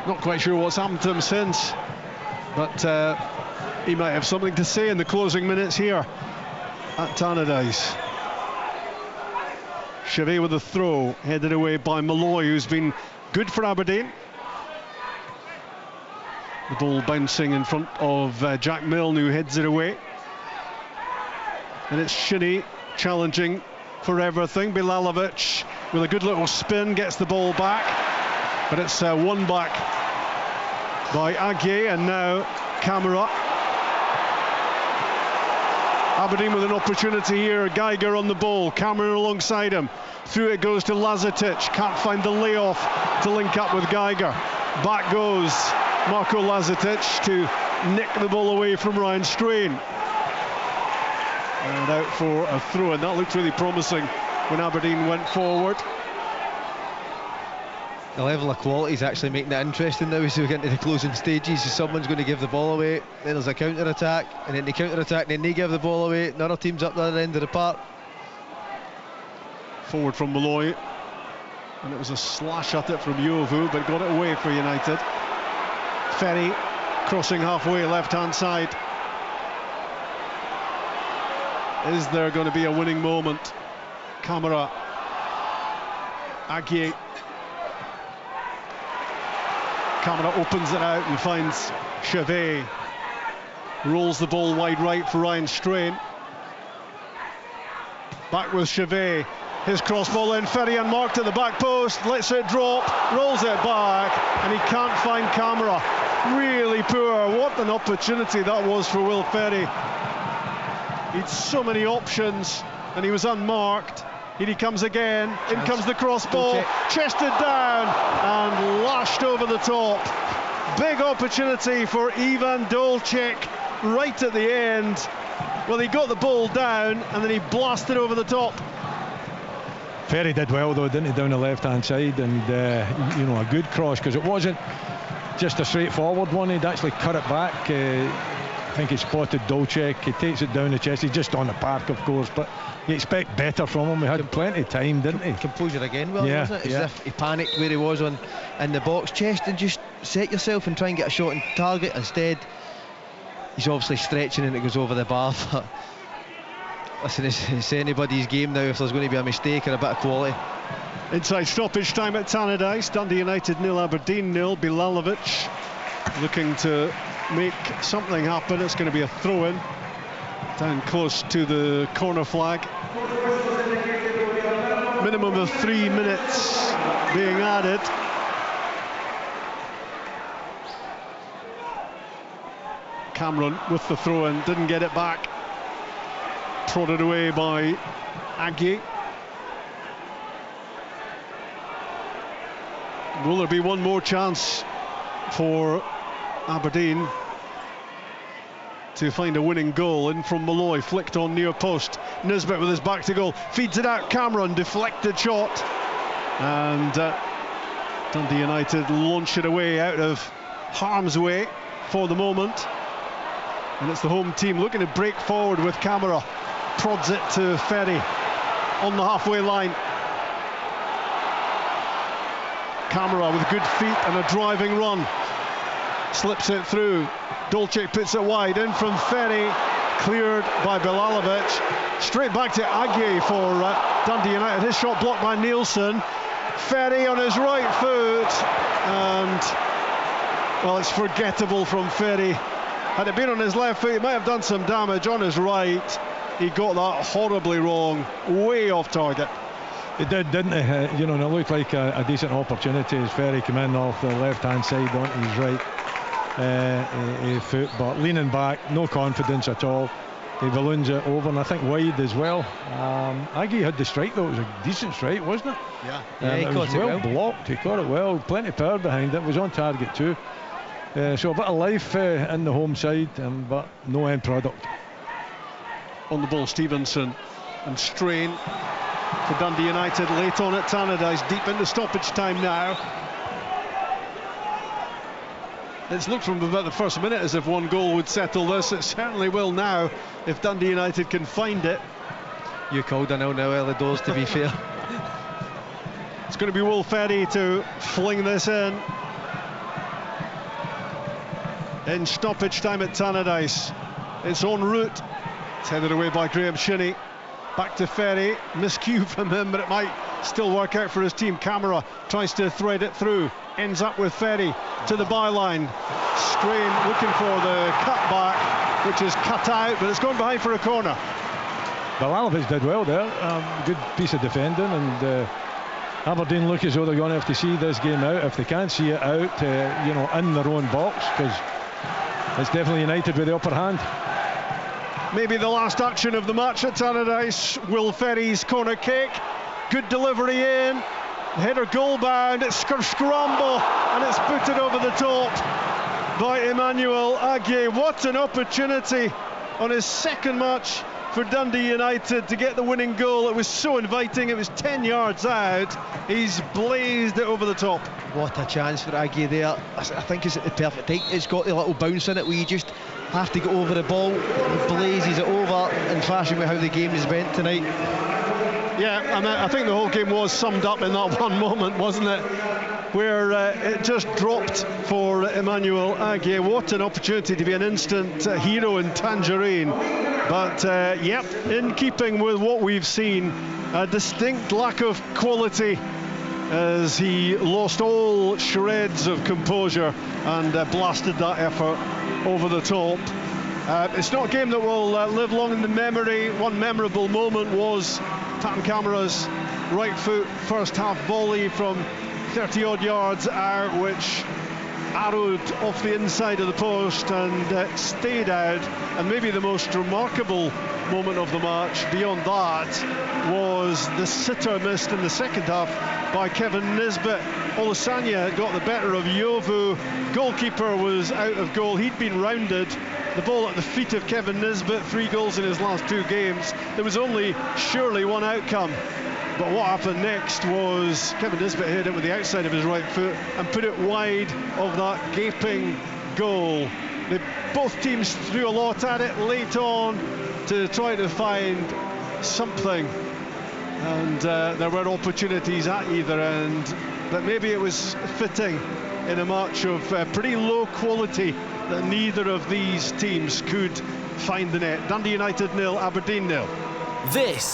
not quite sure what's happened to him since. But he might have something to say in the closing minutes here at Tannadice. Chevet with a throw, headed away by Malloy, who's been good for Aberdeen. The ball bouncing in front of Jack Milne, who heads it away. And it's Shinnie challenging for everything. Bilalovic with a good little spin gets the ball back, but it's won back by Aguier, and now Camara. Aberdeen with an opportunity here. Geiger on the ball, Cameron alongside him. Through it goes to Lazetic, can't find the layoff to link up with Geiger. Back goes Marko Lazetic to nick the ball away from Ryan Strain. And out for a throw, and that looked really promising when Aberdeen went forward. The level of quality is actually making it interesting now as we get into the closing stages. Someone's going to give the ball away, then there's a counter-attack, and then they counter-attack, and then they give the ball away. Another team's up the other end of the park. Forward from Malloy, and it was a slash at it from Yovu, but got it away for United. Ferry crossing halfway, left-hand side. Is there going to be a winning moment? Camara. Aguier. Camara opens it out and finds Chevet. Rolls the ball wide right for Ryan Strain. Back with Chevet. His cross ball in, Ferry unmarked at the back post, lets it drop, rolls it back, and he can't find Camara. Really poor. What an opportunity that was for Will Ferry. He had so many options, and he was unmarked. Here he comes again. In comes the cross ball, chested down and lashed over the top. Big opportunity for Ivan Dolcek right at the end. Well, he got the ball down and then he blasted over the top. Ferry did well though, didn't he, down the left-hand side, and you know, a good cross, because it wasn't just a straightforward one. He'd actually cut it back. I think he spotted Dolchek. He takes it down the chest. He's just on the park, of course, but you expect better from him. He had plenty of time, didn't he? Composure again, well, wasn't it? As if he panicked where he was in the box. Chest, and just set yourself and try and get a shot on target. Instead, he's obviously stretching and it goes over the bar. But listen, it's anybody's game now if there's going to be a mistake or a bit of quality. Inside stoppage time at Tannadice. Dundee United 0, Aberdeen 0. Bilalovic looking to make something happen. It's going to be a throw-in down close to the corner flag. Minimum of 3 minutes being added. Cameron with the throw-in, didn't get it back. Prodded away by Aggie. Will there be one more chance for Aberdeen to find a winning goal? In from Malloy, flicked on near post. Nisbet with his back to goal, feeds it out. Cameron, deflected shot, and Dundee United launch it away out of harm's way for the moment. And it's the home team looking to break forward with Camara. Prods it to Ferry on the halfway line. Camara with good feet and a driving run. Slips it through. Dolchek puts it wide. In from Ferry. Cleared by Bilalovic. Straight back to Aggie for Dundee United. His shot blocked by Nielsen. Ferry on his right foot. And, well, it's forgettable from Ferry. Had it been on his left foot, he might have done some damage. On his right, he got that horribly wrong. Way off target. He did, didn't he? You know, and it looked like a decent opportunity as Ferry came in off the left-hand side onto his right foot, but leaning back, no confidence at all. He balloons it over, and I think wide as well. Aggie had the strike though. It was a decent strike, wasn't it? Yeah, he it caught was it well blocked. He caught it well. Plenty of power behind it. It was on target too. So a bit of life in the home side, but no end product. On the ball, Stevenson, and strain for Dundee United late on at Tannadice, deep into stoppage time now. It's looked from about the first minute as if one goal would settle this. It certainly will now if Dundee United can find it. You called a 0-0 early doors, to be fair. It's going to be Will Ferry to fling this in stoppage time at Tannadice. It's en route. It's headed away by Graham Shinney. Back to Ferry. Miscue from him, but it might still work out for his team. Camara tries to thread it through. Ends up with Ferry to the byline. Strain looking for the cutback, which is cut out, but it's gone behind for a corner. Bilalovic did well there. Good piece of defending, and Aberdeen look as though they're going to have to see this game out. If they can't see it out, you know, in their own box, because it's definitely United with the upper hand. Maybe the last action of the match at Tannadice. Will Ferry's corner kick. Good delivery in. Header goal bound. It's scramble, and it's booted over the top by Emmanuel Aggie. What an opportunity on his second match for Dundee United to get the winning goal. It was so inviting. It was 10 yards out. He's blazed it over the top. What a chance for Aggie there. I think it's at the perfect time. It's got the little bounce in it where you just have to get over the ball. He blazes it over in fashion with how the game is went tonight. Yeah, I think the whole game was summed up in that one moment, wasn't it? Where it just dropped for Emmanuel Aggie. What an opportunity to be an instant hero in Tangerine. But yep, in keeping with what we've seen, a distinct lack of quality as he lost all shreds of composure and blasted that effort over the top. It's not a game that will live long in the memory. One memorable moment was Tam Camara's right foot first half volley from 30 odd yards out, which arrowed off the inside of the post and stayed out. And maybe the most remarkable moment of the match beyond that was the sitter missed in the second half by Kevin Nisbet. Olusanya had got the better of Yovu. Goalkeeper was out of goal. He'd been rounded. The ball at the feet of Kevin Nisbet, 3 goals in his last 2 games. There was only surely one outcome. But what happened next was Kevin Nisbet hit it with the outside of his right foot and put it wide of that gaping goal. Both teams threw a lot at it late on to try to find something. And there were opportunities at either end. But maybe it was fitting in a match of pretty low quality that neither of these teams could find the net. Dundee United 0, Aberdeen 0. This